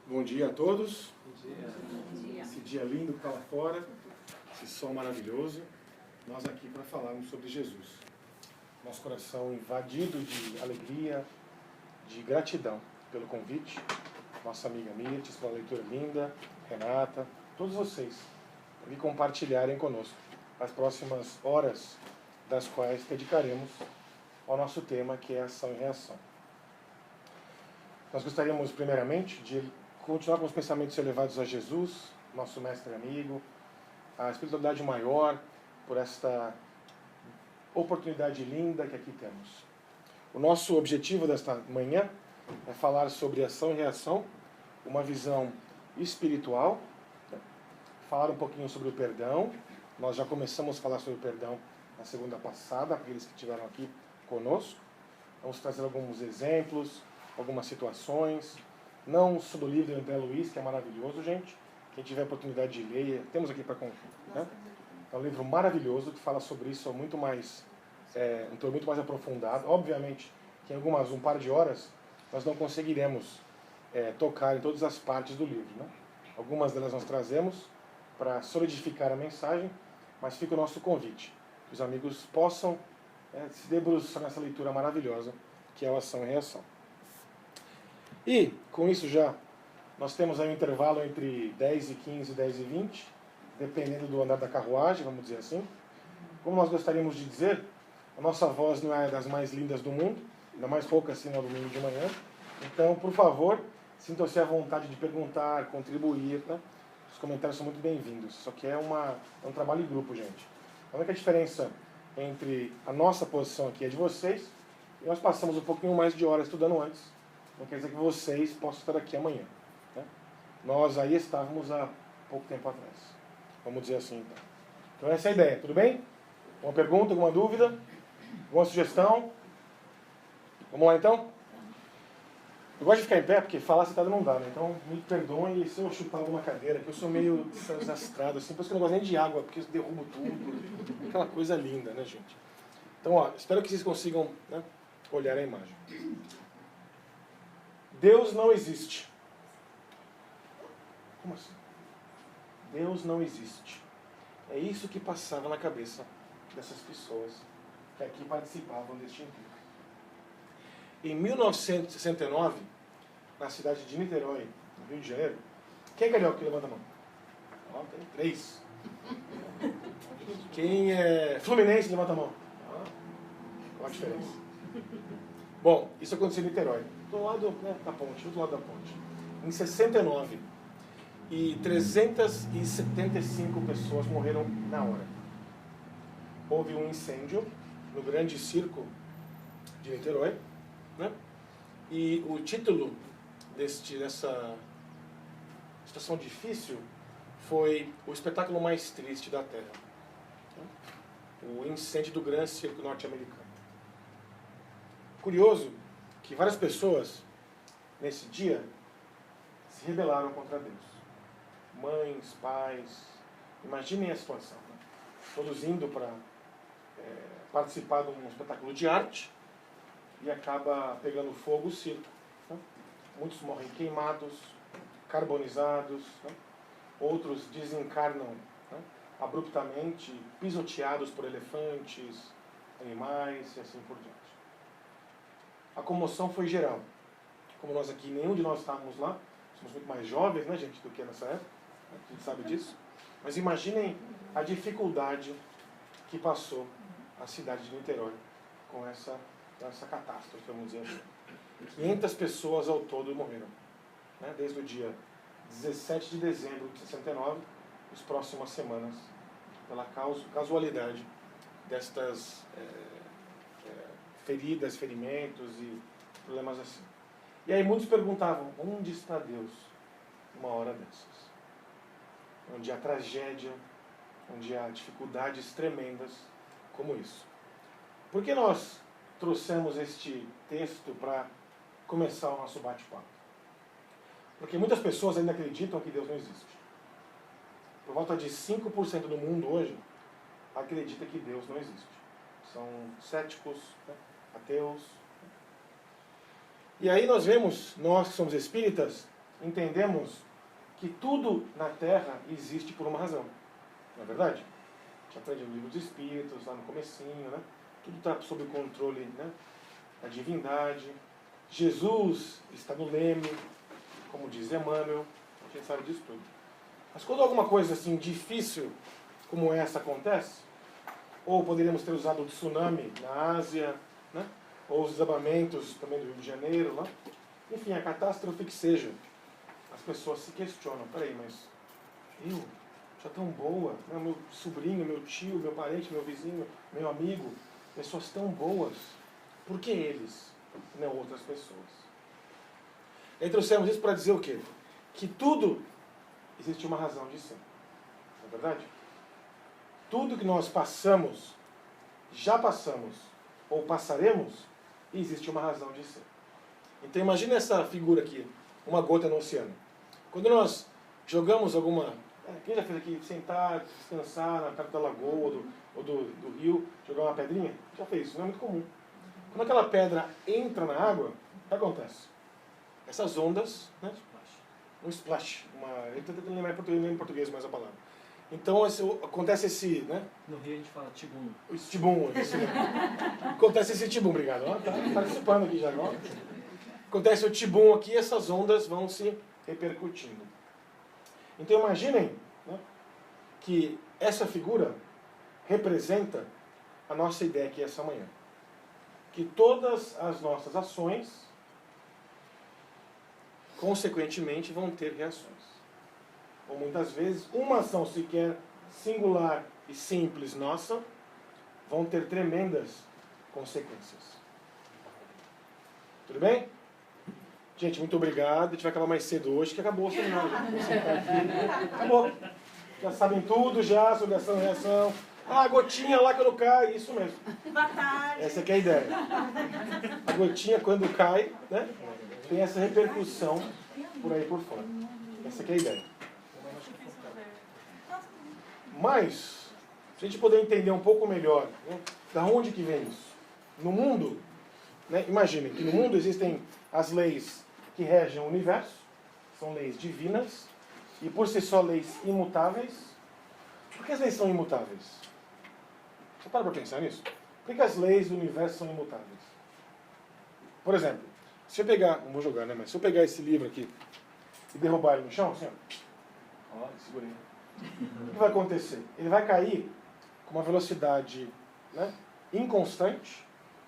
Bom dia a todos. Bom dia. Esse dia lindo que está lá fora, esse sol maravilhoso. Nós aqui para falarmos sobre Jesus. Nosso coração invadido de alegria, de gratidão pelo convite. Nossa amiga Mirtes, pela leitura linda, Renata, todos vocês, para vir compartilharem conosco as próximas horas, das quais dedicaremos ao nosso tema, que é ação e reação. Nós gostaríamos, primeiramente, de continuar com os pensamentos elevados a Jesus, nosso mestre amigo, a espiritualidade maior, por esta oportunidade linda que aqui temos. O nosso objetivo desta manhã é falar sobre ação e reação, uma visão espiritual, falar um pouquinho sobre o perdão. Nós já começamos a falar sobre o perdão na segunda passada, para aqueles que estiveram aqui conosco. Vamos trazer alguns exemplos, algumas situações, não só do livro do André Luiz, que é maravilhoso, gente. Quem tiver oportunidade de ler, temos aqui para conferir. Né? É um livro maravilhoso que fala sobre isso muito mais, um teor muito mais aprofundado. Obviamente que em um par de horas nós não conseguiremos tocar em todas as partes do livro. Né? Algumas delas nós trazemos para solidificar a mensagem, mas fica o nosso convite, que os amigos possam se debruçar nessa leitura maravilhosa, que é a ação e reação. E, com isso já, nós temos aí um intervalo entre 10 e 15 e 10 e 20, dependendo do andar da carruagem, vamos dizer assim. Como nós gostaríamos de dizer, a nossa voz não é das mais lindas do mundo, ainda mais pouca assim no domingo de manhã. Então, por favor, sintam-se à vontade de perguntar, contribuir, né? Os comentários são muito bem-vindos. Isso aqui é um trabalho em grupo, gente. A única diferença entre a nossa posição aqui é de vocês, e nós passamos um pouquinho mais de horas estudando antes. Não quer dizer que vocês possam estar aqui amanhã. Né? Nós aí estávamos há pouco tempo atrás. Vamos dizer assim, então. Então essa é a ideia, tudo bem? Uma pergunta, alguma dúvida? Alguma sugestão? Vamos lá, então? Eu gosto de ficar em pé, porque falar sentado não dá, né? Então me perdoem se eu chutar alguma cadeira, que eu sou meio desastrado, assim, por isso que eu não gosto nem de água, porque eu derrubo tudo. Aquela coisa linda, né, gente? Então, ó, espero que vocês consigam, né, olhar a imagem. Deus não existe. Como assim? Deus não existe. É isso que passava na cabeça dessas pessoas que aqui participavam deste encontro. Em 1969, na cidade de Niterói, no Rio de Janeiro, quem é carioca que levanta a mão? Ó, tem 3. Quem é fluminense levanta a mão? Qual a diferença? Bom, isso aconteceu em Niterói, do lado, né, da ponte, do outro lado da ponte. Em 69, e 375 pessoas morreram na hora. Houve um incêndio no grande circo de Niterói, né? E o título dessa situação difícil foi o espetáculo mais triste da Terra. O incêndio do grande circo norte-americano. Curioso que várias pessoas, nesse dia, se rebelaram contra Deus. Mães, pais, imaginem a situação. Né? Todos indo para participar de um espetáculo de arte e acaba pegando fogo o circo. Né? Muitos morrem queimados, carbonizados, né? Outros desencarnam, né, abruptamente, pisoteados por elefantes, animais e assim por diante. A comoção foi geral. Como nós aqui, nenhum de nós estávamos lá, somos muito mais jovens, né, gente, do que nessa época, né, a gente sabe disso. Mas imaginem a dificuldade que passou a cidade de Niterói com essa catástrofe, vamos dizer assim. 500 pessoas ao todo morreram, né, desde o dia 17 de dezembro de 69, as próximas semanas, pela casualidade destas feridas, ferimentos e problemas assim. E aí muitos perguntavam, onde está Deus numa hora dessas? Onde há tragédia, onde há dificuldades tremendas como isso. Por que nós trouxemos este texto para começar o nosso bate-papo? Porque muitas pessoas ainda acreditam que Deus não existe. Por volta de 5% do mundo hoje acredita que Deus não existe. São céticos, né, ateus. E aí nós vemos, nós que somos espíritas, entendemos que tudo na Terra existe por uma razão. Não é verdade? A gente aprende no livro dos Espíritos, lá no comecinho, né? Tudo está sob o controle, né, da divindade. Jesus está no leme, como diz Emmanuel, a gente sabe disso tudo. Mas quando alguma coisa assim difícil como essa acontece, ou poderíamos ter usado o tsunami na Ásia, né, ou os desabamentos também do Rio de Janeiro, lá, enfim, a catástrofe que seja, as pessoas se questionam, peraí, mas eu, já tão boa, né, meu sobrinho, meu tio, meu parente, meu vizinho, meu amigo, pessoas tão boas, por que eles e não outras pessoas? E aí trouxemos isso para dizer o quê? Que tudo existe uma razão de ser. Não é verdade? Tudo que nós passamos, já passamos ou passaremos, existe uma razão de ser. Então imagine essa figura aqui, uma gota no oceano. Quando nós jogamos alguma... Quem já fez aqui sentar, descansar perto da lagoa ou do rio, jogar uma pedrinha? Já fez, isso não é muito comum. Quando aquela pedra entra na água, o que acontece? Essas ondas, né? Um splash. Eu estou tentando lembrar em português mais a palavra. Então acontece esse... Né? No Rio a gente fala tibum. Esse tibum, isso mesmo. Acontece esse tibum, obrigado. Está participando aqui já agora. Acontece o tibum aqui e essas ondas vão se repercutindo. Então imaginem, né, que essa figura representa a nossa ideia aqui essa manhã. Que todas as nossas ações, consequentemente, vão ter reações. Ou muitas vezes, uma ação sequer singular e simples nossa, vão ter tremendas consequências. Tudo bem? Gente, muito obrigado. A gente vai acabar mais cedo hoje, que acabou o seminário. Acabou. Já sabem tudo já sobre ação e reação. Ah, a gotinha lá quando cai, isso mesmo. Boa tarde. Essa aqui é a ideia. A gotinha quando cai, né, tem essa repercussão por aí por fora. Essa aqui é a ideia. Mas, se a gente puder entender um pouco melhor, né, da onde que vem isso? No mundo, né, imaginem que no mundo existem as leis que regem o universo, são leis divinas, e por si só leis imutáveis. Por que as leis são imutáveis? Você para pensar nisso? Por que as leis do universo são imutáveis? Por exemplo, se eu pegar, não vou jogar, né, mas se eu pegar esse livro aqui e derrubar ele no chão, assim, ó, segurei. O que vai acontecer? Ele vai cair com uma velocidade, né, inconstante,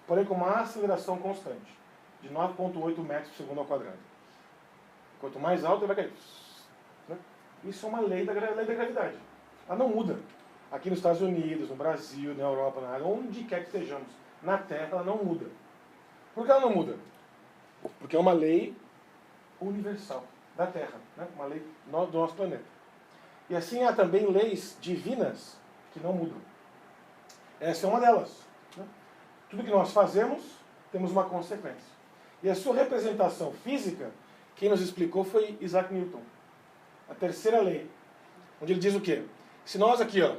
porém com uma aceleração constante, de 9,8 metros por segundo ao quadrado. Quanto mais alto, ele vai cair. Né? Isso é uma lei da gravidade. Ela não muda. Aqui nos Estados Unidos, no Brasil, na Europa, na área, onde quer que estejamos, na Terra, ela não muda. Por que ela não muda? Porque é uma lei universal da Terra, né? Uma lei do nosso planeta. E assim há também leis divinas que não mudam. Essa é uma delas. Né? Tudo que nós fazemos, temos uma consequência. E a sua representação física, quem nos explicou foi Isaac Newton. A terceira lei, onde ele diz o quê? Se nós aqui, ó,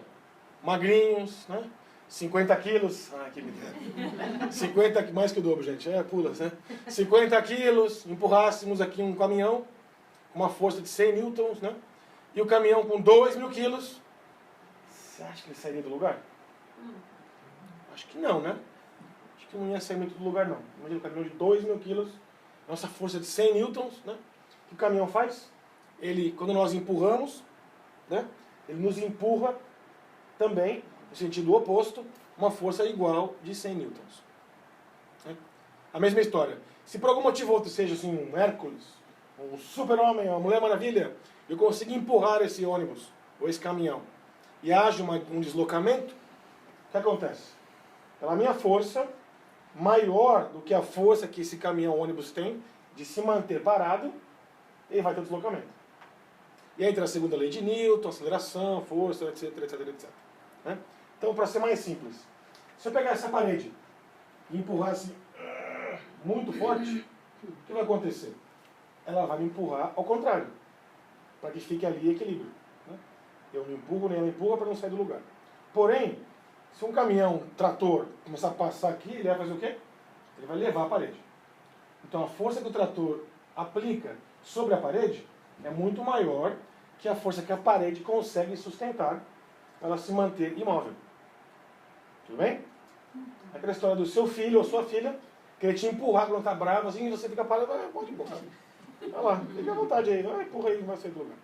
magrinhos, né? 50 quilos, que me dera. 50, mais que o dobro, gente, pula, né? 50 quilos, empurrássemos aqui um caminhão com uma força de 100 newtons, né? E o caminhão com 2.000 quilos, você acha que ele sairia do lugar? Acho que não, né? Acho que não ia sair muito do lugar, não. Imagina um caminhão de 2.000 quilos, nossa força de 100 newtons, né? O que o caminhão faz? Ele, quando nós empurramos, né? Ele nos empurra também, no sentido oposto, uma força igual de 100 newtons. Né? A mesma história. Se por algum motivo ou outro seja assim, um Hércules, um super-homem, uma Mulher Maravilha, eu consigo empurrar esse ônibus, ou esse caminhão, e haja um deslocamento, o que acontece? Pela minha força, maior do que a força que esse caminhão ônibus tem de se manter parado, ele vai ter deslocamento. E aí entra a segunda lei de Newton, aceleração, força, etc, etc, etc. Né? Então, para ser mais simples, se eu pegar essa parede e empurrasse muito forte, o que vai acontecer? Ela vai me empurrar ao contrário, para que fique ali equilíbrio. Né? Eu não empurro, nem ela empurra para não sair do lugar. Porém, se um caminhão, um trator, começar a passar aqui, ele vai fazer o quê? Ele vai levar a parede. Então, a força que o trator aplica sobre a parede é muito maior que a força que a parede consegue sustentar para ela se manter imóvel. Tudo bem? Aquela história do seu filho ou sua filha querer te empurrar quando está bravo, assim, e você fica parado, pode empurrar. Olha lá, fica à vontade aí, empurra aí, não vai sair do lugar.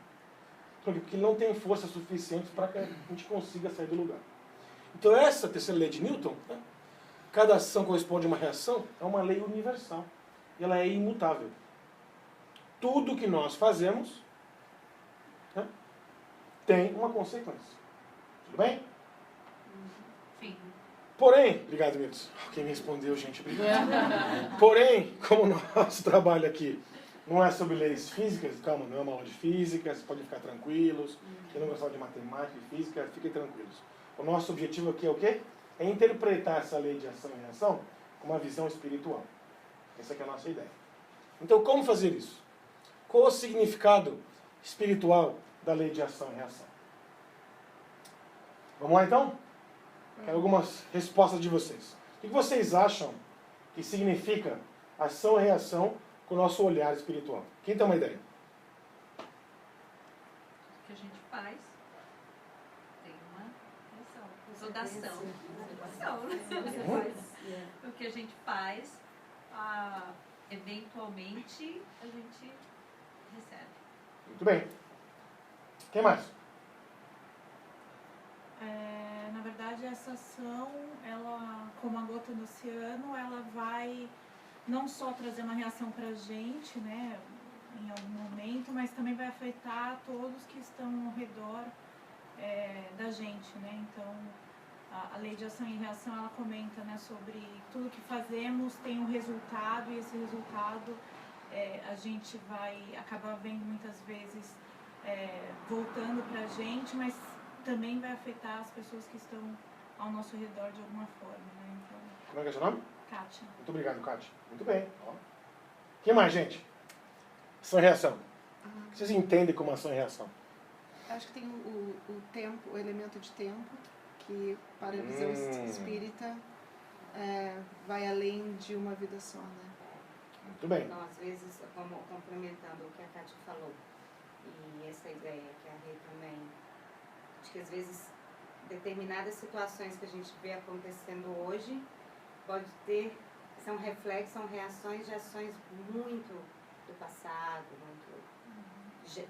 Porque ele não tem força suficiente para que a gente consiga sair do lugar. Então essa terceira lei de Newton, né, cada ação corresponde a uma reação, é uma lei universal. E ela é imutável. Tudo que nós fazemos, né, tem uma consequência. Tudo bem? Sim. Porém, obrigado, Milton. Quem me respondeu, gente, obrigado. Porém, como o nosso trabalho aqui não é sobre leis físicas, calma, não é uma aula de física, vocês podem ficar tranquilos. Quem não gostar de matemática e física, fiquem tranquilos. O nosso objetivo aqui é o quê? É interpretar essa lei de ação e reação com uma visão espiritual. Essa aqui é a nossa ideia. Então, como fazer isso? Qual o significado espiritual da lei de ação e reação? Vamos lá, então? Quero algumas respostas de vocês. O que vocês acham que significa ação e reação com o nosso olhar espiritual? Quem tem uma ideia? O que a gente faz tem uma reação. O que a gente faz, eventualmente, a gente recebe. Muito bem. Quem mais? Na verdade, essa ação, ela, como a gota no oceano, ela vai não só trazer uma reação para a gente, né, em algum momento, mas também vai afetar todos que estão ao redor da gente, né? Então, a lei de ação e reação, ela comenta, né, sobre tudo que fazemos tem um resultado, e esse resultado a gente vai acabar vendo muitas vezes voltando para a gente, mas também vai afetar as pessoas que estão ao nosso redor de alguma forma, né? Então, como é que é seu nome? Kátia. Muito obrigado, Kátia. Muito bem. Ó. Quem mais, gente? Ação e reação. O que vocês entendem como ação e reação? Acho que tem o tempo, o elemento de tempo, que para a visão espírita vai além de uma vida só, né? Muito bem. Então, às vezes, como complementando o que a Kátia falou, e essa ideia que a Rê também, acho que às vezes determinadas situações que a gente vê acontecendo hoje pode ter, são reflexos, são reações de ações muito do passado, muito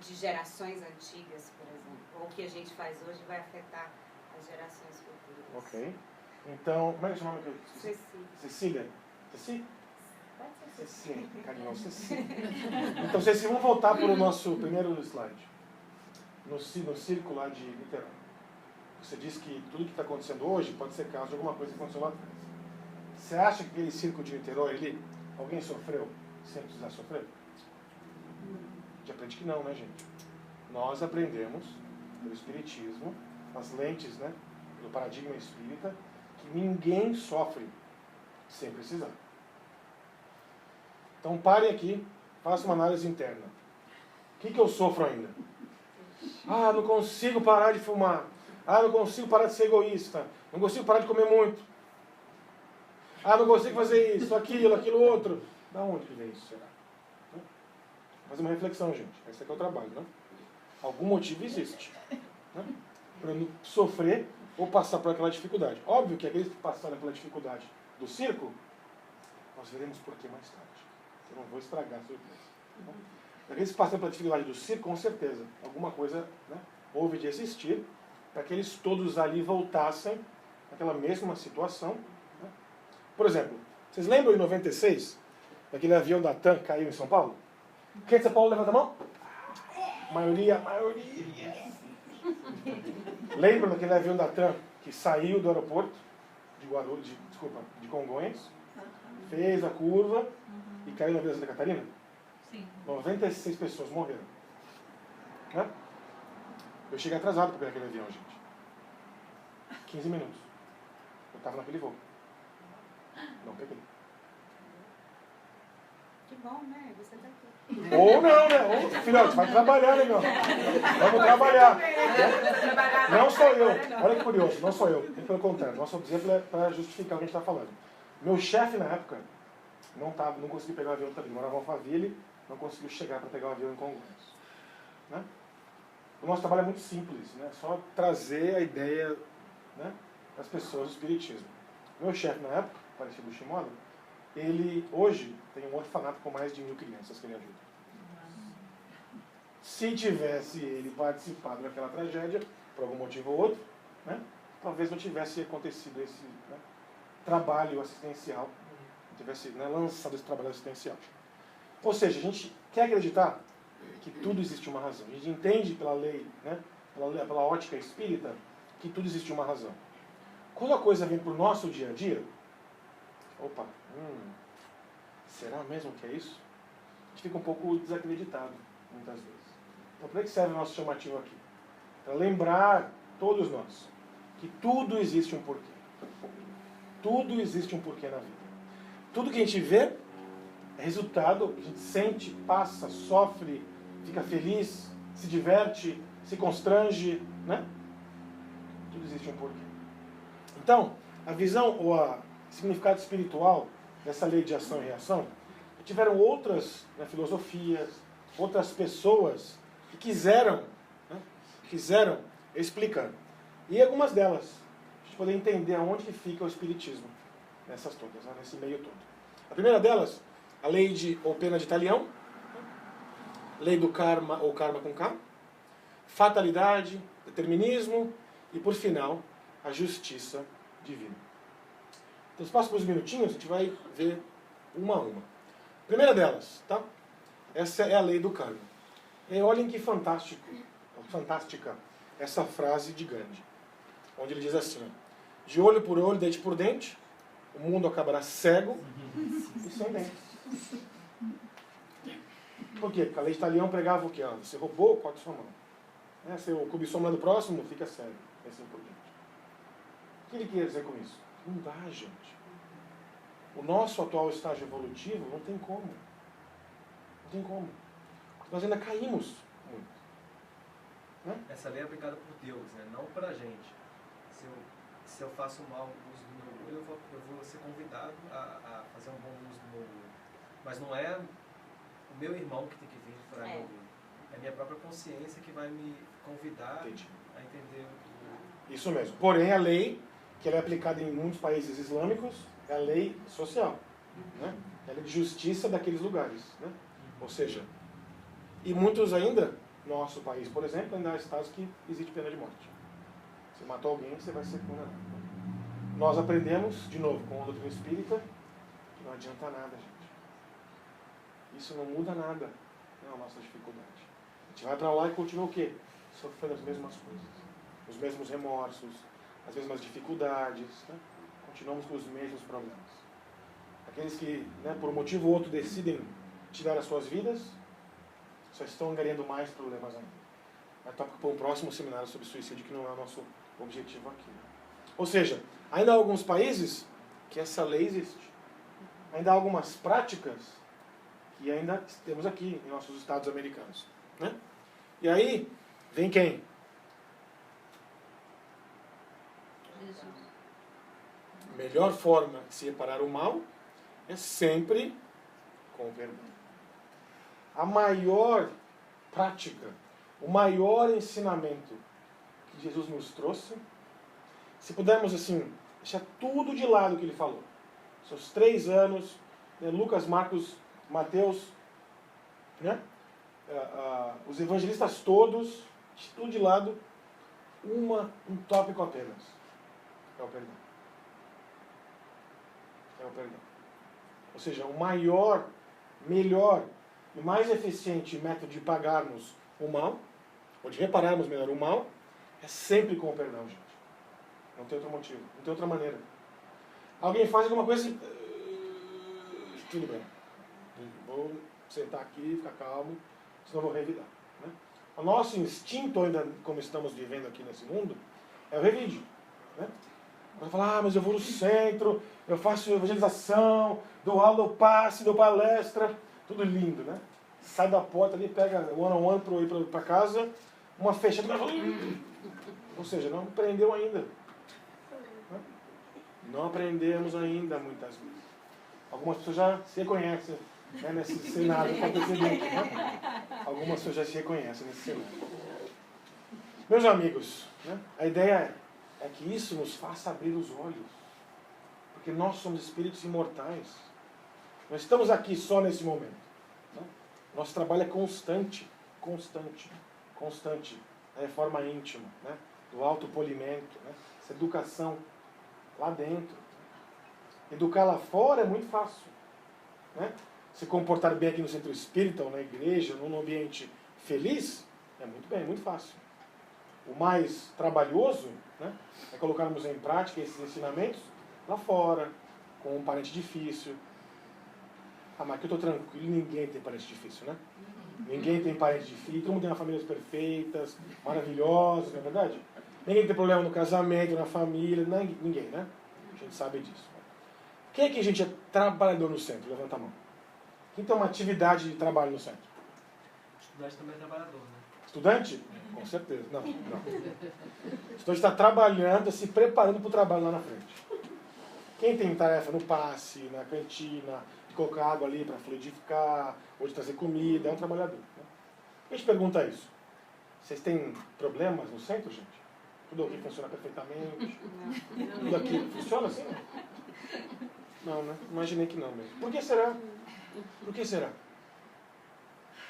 de gerações antigas, por exemplo. Ou o que a gente faz hoje vai afetar as gerações futuras. Ok. Então, como é que é o seu nome? Cecília. Cecília? Cecília? Pode ser Cecília, carinhoso, Cecília. Então, Cecília, vamos voltar para o nosso primeiro slide. No círculo lá de Niterói. Você disse que tudo que está acontecendo hoje pode ser causa de alguma coisa que aconteceu lá atrás. Você acha que aquele círculo de Niterói ali, alguém sofreu sem precisar sofrer? A gente aprende que não, né, gente? Nós aprendemos, pelo Espiritismo, as lentes, né, do paradigma espírita, que ninguém sofre sem precisar. Então pare aqui, faça uma análise interna. O que eu sofro ainda? Ah, não consigo parar de fumar. Ah, não consigo parar de ser egoísta. Não consigo parar de comer muito. Ah, não consigo fazer isso, aquilo outro. Da onde que vem isso, será? Fazer uma reflexão, gente. Esse aqui é o trabalho, né? Algum motivo existe, né, para não sofrer ou passar por aquela dificuldade. Óbvio que aqueles que passaram pela dificuldade do circo, nós veremos por que mais tarde. Eu não vou estragar a surpresa. Tá? Aqueles que passaram pela dificuldade do circo, com certeza, alguma coisa, né, houve de existir para que eles todos ali voltassem àquela mesma situação. Né? Por exemplo, vocês lembram em 96, daquele avião da TAM que caiu em São Paulo? Quem de São Paulo levanta a mão? Maioria. Lembram daquele avião da TAM que saiu do aeroporto de Guarulhos, de Congonhas, fez a curva e caiu na Vila Santa Catarina? Sim. 96 pessoas morreram. Né? Eu cheguei atrasado para pegar aquele avião, gente. 15 minutos. Eu estava naquele voo. Não peguei. Que bom, né? Você tá aqui. Ou não, né? Ou, filhote, vai trabalhar, né, meu? Vamos trabalhar. Não sou eu. Olha que curioso, não sou eu. Pelo contrário, nosso exemplo é para justificar o que a gente está falando. Meu chefe, na época, não conseguia pegar o avião também. Morava em Alphaville, não conseguiu chegar para pegar o avião em Congonhas. Né? O nosso trabalho é muito simples, né? Só trazer a ideia, né, das pessoas do Espiritismo. Meu chefe na época, Parecido Shimoda, ele hoje tem um orfanato com mais de 1000 crianças que ele ajuda. Se tivesse ele participado daquela tragédia, por algum motivo ou outro, né, talvez não tivesse acontecido esse, né, trabalho assistencial, não tivesse, né, lançado esse trabalho assistencial. Ou seja, a gente quer acreditar que tudo existe uma razão. A gente entende pela lei, né, pela ótica espírita, que tudo existe uma razão. Quando a coisa vem para o nosso dia a dia, opa, será mesmo que é isso? A gente fica um pouco desacreditado, muitas vezes. Então, para que serve o nosso chamativo aqui? Para lembrar, todos nós, que tudo existe um porquê. Tudo existe um porquê na vida. Tudo que a gente vê é resultado, a gente sente, passa, sofre, fica feliz, se diverte, se constrange, né? Tudo existe um porquê. Então, a visão ou o significado espiritual dessa lei de ação e reação, tiveram outras, né, filosofias, outras pessoas que quiseram explicar. E algumas delas, a gente poder entender aonde que fica o espiritismo nessas todas, né, nesse meio todo. A primeira delas, a lei de ou pena de Italião, lei do karma ou karma com K, fatalidade, determinismo e, por final, a justiça divina. Então, nos próximos minutinhos, a gente vai ver uma a uma. A primeira delas, tá? Essa é a lei do karma. E olhem que fantástica essa frase de Gandhi, onde ele diz assim: de olho por olho, dente por dente, o mundo acabará cego e sem dentes. Por quê? Porque a lei de Italião pregava o quê? Você roubou, corta sua mão. Você cobiçou a mulher do próximo, fica cego. E assim por diante. O que ele quer dizer com isso? Não dá, gente. O nosso atual estágio evolutivo não tem como. Não tem como. Nós ainda caímos muito. Né? Essa lei é aplicada por Deus, né? Não por a gente. Se eu faço mal uso do meu olho, eu vou ser convidado a fazer um bom uso do meu olho. Mas não é o meu irmão que tem que vir furar meu olho. É a minha própria consciência que vai me convidar a entender o... Isso mesmo. Porém, a lei, que ela é aplicada em muitos países islâmicos, é a lei social. Né? É a lei de justiça daqueles lugares. Né? Ou seja, e muitos ainda, no nosso país, por exemplo, ainda há estados que existe pena de morte. Se matou alguém, você vai ser condenado. Nós aprendemos, de novo, com a doutrina espírita, que não adianta nada, gente. Isso não muda nada na nossa dificuldade. A gente vai para lá e continua o quê? Sofrendo as mesmas coisas. Os mesmos remorsos, as mesmas dificuldades. Né? Continuamos com os mesmos problemas. Aqueles que, né, por um motivo ou outro, decidem tirar as suas vidas, só estão angariando mais problemas ainda. Vai tocar para um próximo seminário sobre suicídio, que não é o nosso objetivo aqui. Ou seja, ainda há alguns países que essa lei existe. Ainda há algumas práticas que ainda temos aqui em nossos estados americanos. Né? E aí, vem quem? Jesus. A melhor forma de se reparar o mal é sempre com o perdão. A maior prática, o maior ensinamento que Jesus nos trouxe, se pudermos assim, deixar tudo de lado que ele falou, seus 3 anos, né, Lucas, Marcos, Mateus, né, os evangelistas todos, tudo de lado, um tópico apenas, é o perdão. É o perdão. Ou seja, o maior, melhor e mais eficiente método de pagarmos o mal, ou de repararmos melhor o mal, é sempre com o perdão, gente. Não tem outro motivo, não tem outra maneira. Alguém faz alguma coisa assim, tudo bem. Vou sentar aqui, ficar calmo, senão vou revidar. Né? O nosso instinto, ainda como estamos vivendo aqui nesse mundo, é o revide. Né? Vai falar, mas eu vou no centro, eu faço evangelização, dou aula, dou passe, dou palestra, tudo lindo, né? Sai da porta ali, pega one-on-one para ir para casa, uma fechada, ou seja, não aprendeu ainda. Né? Não aprendemos ainda muitas vezes. Algumas pessoas já se reconhecem né, nesse cenário que está antecedente. Né? Algumas pessoas já se reconhecem nesse cenário. Meus amigos, né, a ideia é que isso nos faça abrir os olhos. Porque nós somos espíritos imortais. Não estamos aqui só nesse momento. Né? Nosso trabalho é constante. A reforma íntima, né? Do autopolimento, né? Essa educação lá dentro. Educar lá fora é muito fácil. Né? Se comportar bem aqui no centro espírita, ou na igreja, num ambiente feliz, é muito bem, é muito fácil. O mais trabalhoso, né, é colocarmos em prática esses ensinamentos lá fora, com um parente difícil. Ah, mas aqui eu estou tranquilo, ninguém tem parente difícil, né? Ninguém tem parente difícil, todo mundo tem famílias perfeitas, maravilhosas, não é verdade? Ninguém tem problema no casamento, na família, ninguém, né? A gente sabe disso. Quem é que a gente é trabalhador no centro? Levanta a mão. Quem tem uma atividade de trabalho no centro? Estudante também é trabalhador, né? Estudante? Com certeza. Não. O estudante está trabalhando, se preparando para o trabalho lá na frente. Quem tem tarefa no passe, na cantina, de colocar água ali para fluidificar, ou de trazer comida, é um trabalhador. Né? A gente pergunta isso. Vocês têm problemas no centro, gente? Tudo aqui funciona perfeitamente? Tudo aqui funciona assim? Não, né? Imaginei que não mesmo. Por que será? Por que será?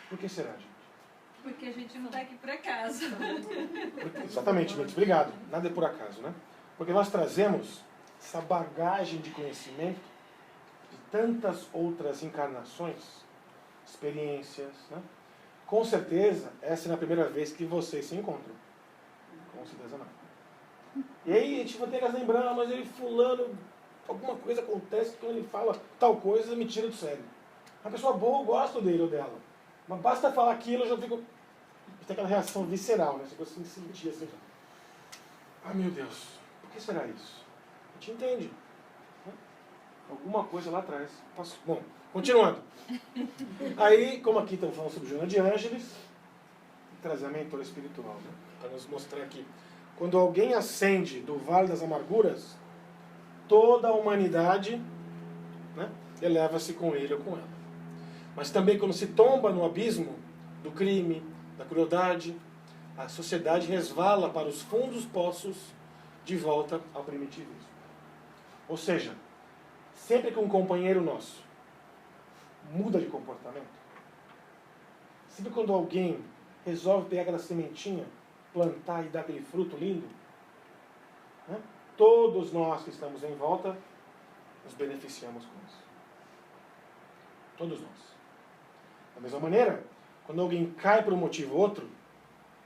Por que será, gente? Porque a gente não está aqui por acaso. Exatamente, muito obrigado. Nada é por acaso, né? Porque nós trazemos essa bagagem de conhecimento de tantas outras encarnações, experiências, né? Com certeza, essa não é a primeira vez que vocês se encontram. Com certeza não. E aí a gente vai ter que lembrar, mas ele fulano, alguma coisa acontece que quando ele fala tal coisa, me tira do sério. Uma pessoa boa, eu gosto dele ou dela. Mas basta falar aquilo, eu já fico... Tem aquela reação visceral, né? Você começa a se sentir assim. Ah, meu Deus, por que será isso? A gente entende. Né? Alguma coisa lá atrás. Passou. Bom, continuando. Aí, como aqui estamos falando sobre Joana de Ângeles, trazer a mentora espiritual, né? Para nos mostrar aqui. Quando alguém ascende do Vale das Amarguras, toda a humanidade, né, eleva-se com ele ou com ela. Mas também quando se tomba no abismo do crime, da crueldade, a sociedade resvala para os fundos poços de volta ao primitivismo. Ou seja, sempre que um companheiro nosso muda de comportamento, sempre quando alguém resolve pegar aquela sementinha, plantar e dar aquele fruto lindo, né, todos nós que estamos em volta nos beneficiamos com isso. Todos nós. Da mesma maneira, quando alguém cai por um motivo ou outro,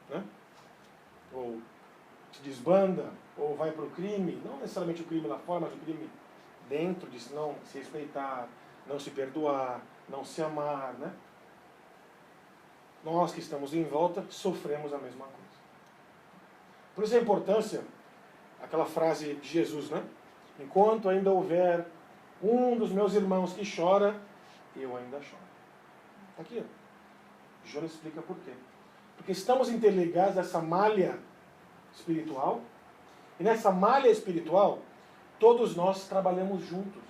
né, ou se desbanda, ou vai para o crime, não necessariamente o crime lá fora, mas o crime dentro de não se respeitar, não se perdoar, não se amar, né? Nós que estamos em volta sofremos a mesma coisa. Por isso a importância, aquela frase de Jesus, né? Enquanto ainda houver um dos meus irmãos que chora, eu ainda choro. Aqui, ó. Jonas explica por quê. Porque estamos interligados a essa malha espiritual, e nessa malha espiritual, todos nós trabalhamos juntos.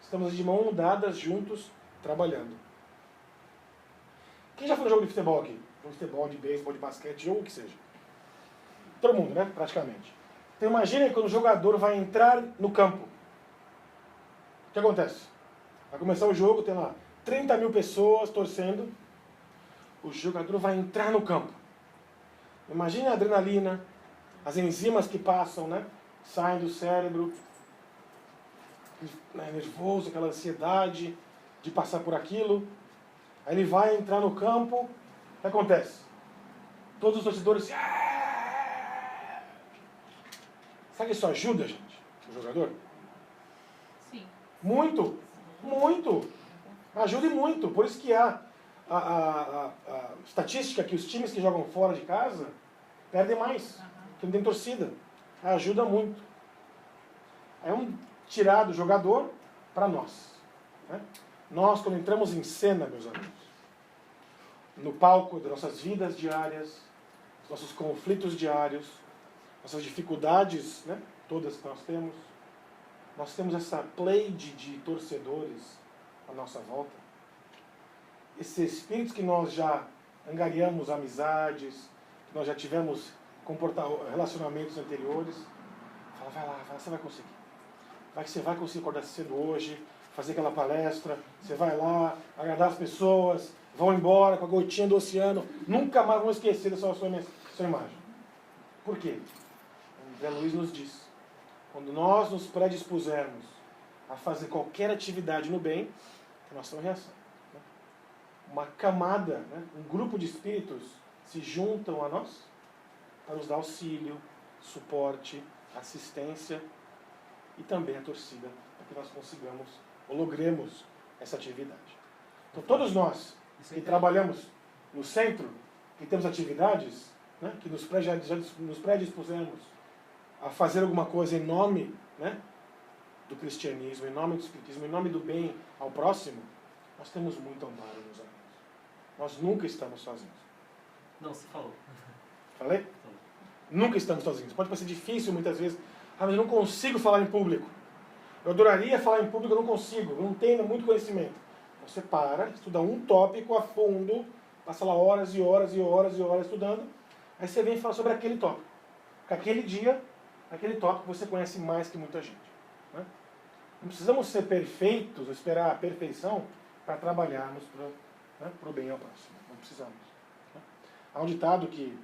Estamos de mãos dadas juntos, trabalhando. Quem já foi no jogo de futebol aqui? Jogo de futebol, de beisebol, de basquete, jogo o que seja. Todo mundo, né? Praticamente. Então imagine quando o jogador vai entrar no campo. O que acontece? Vai começar o jogo, tem lá 30 mil pessoas torcendo. O jogador vai entrar no campo. Imagine a adrenalina, as enzimas que passam, né? Saem do cérebro. Nervoso, aquela ansiedade de passar por aquilo. Aí ele vai entrar no campo. O que acontece? Todos os torcedores... Sabe que isso ajuda, gente? O jogador? Sim. Muito. Muito. Ajuda e muito. Por isso que há a estatística que os times que jogam fora de casa perdem mais. Porque não tem torcida. Ajuda muito. É um tirar do jogador para nós. Né? Nós, quando entramos em cena, meus amigos, no palco das nossas vidas diárias, nossos conflitos diários, nossas dificuldades, né, todas que nós temos essa pleiade de torcedores à nossa volta, esses espíritos que nós já angariamos amizades, que nós já tivemos relacionamentos anteriores, fala, vai lá, você vai conseguir. Vai que você vai conseguir acordar cedo hoje, fazer aquela palestra, você vai lá, agradar as pessoas, vão embora com a gotinha do oceano, nunca mais vão esquecer dessa sua imagem. Por quê? André Luiz nos diz, quando nós nos predispusermos a fazer qualquer atividade no bem, a nossa reação. Né? Uma camada, né? Um grupo de espíritos se juntam a nós para nos dar auxílio, suporte, assistência e também a torcida para que nós consigamos ou logremos essa atividade. Então todos nós que trabalhamos no centro, que temos atividades, né? Que nos predispusemos a fazer alguma coisa em nome, né? Do cristianismo, em nome do espiritismo, em nome do bem ao próximo, nós temos muito amparo, meus amigos. Nós nunca estamos sozinhos. Não, você falou. Falei? Falou. Nunca estamos sozinhos. Pode parecer difícil muitas vezes. Mas eu não consigo falar em público. Eu adoraria falar em público, eu não consigo. Eu não tenho muito conhecimento. Você para, estuda um tópico a fundo, passa lá horas e horas e horas e horas estudando, aí você vem falar sobre aquele tópico. Porque aquele dia, aquele tópico você conhece mais que muita gente. Né? Não precisamos ser perfeitos, ou esperar a perfeição para trabalharmos para o bem ao próximo. Não precisamos. Né? Há um ditado que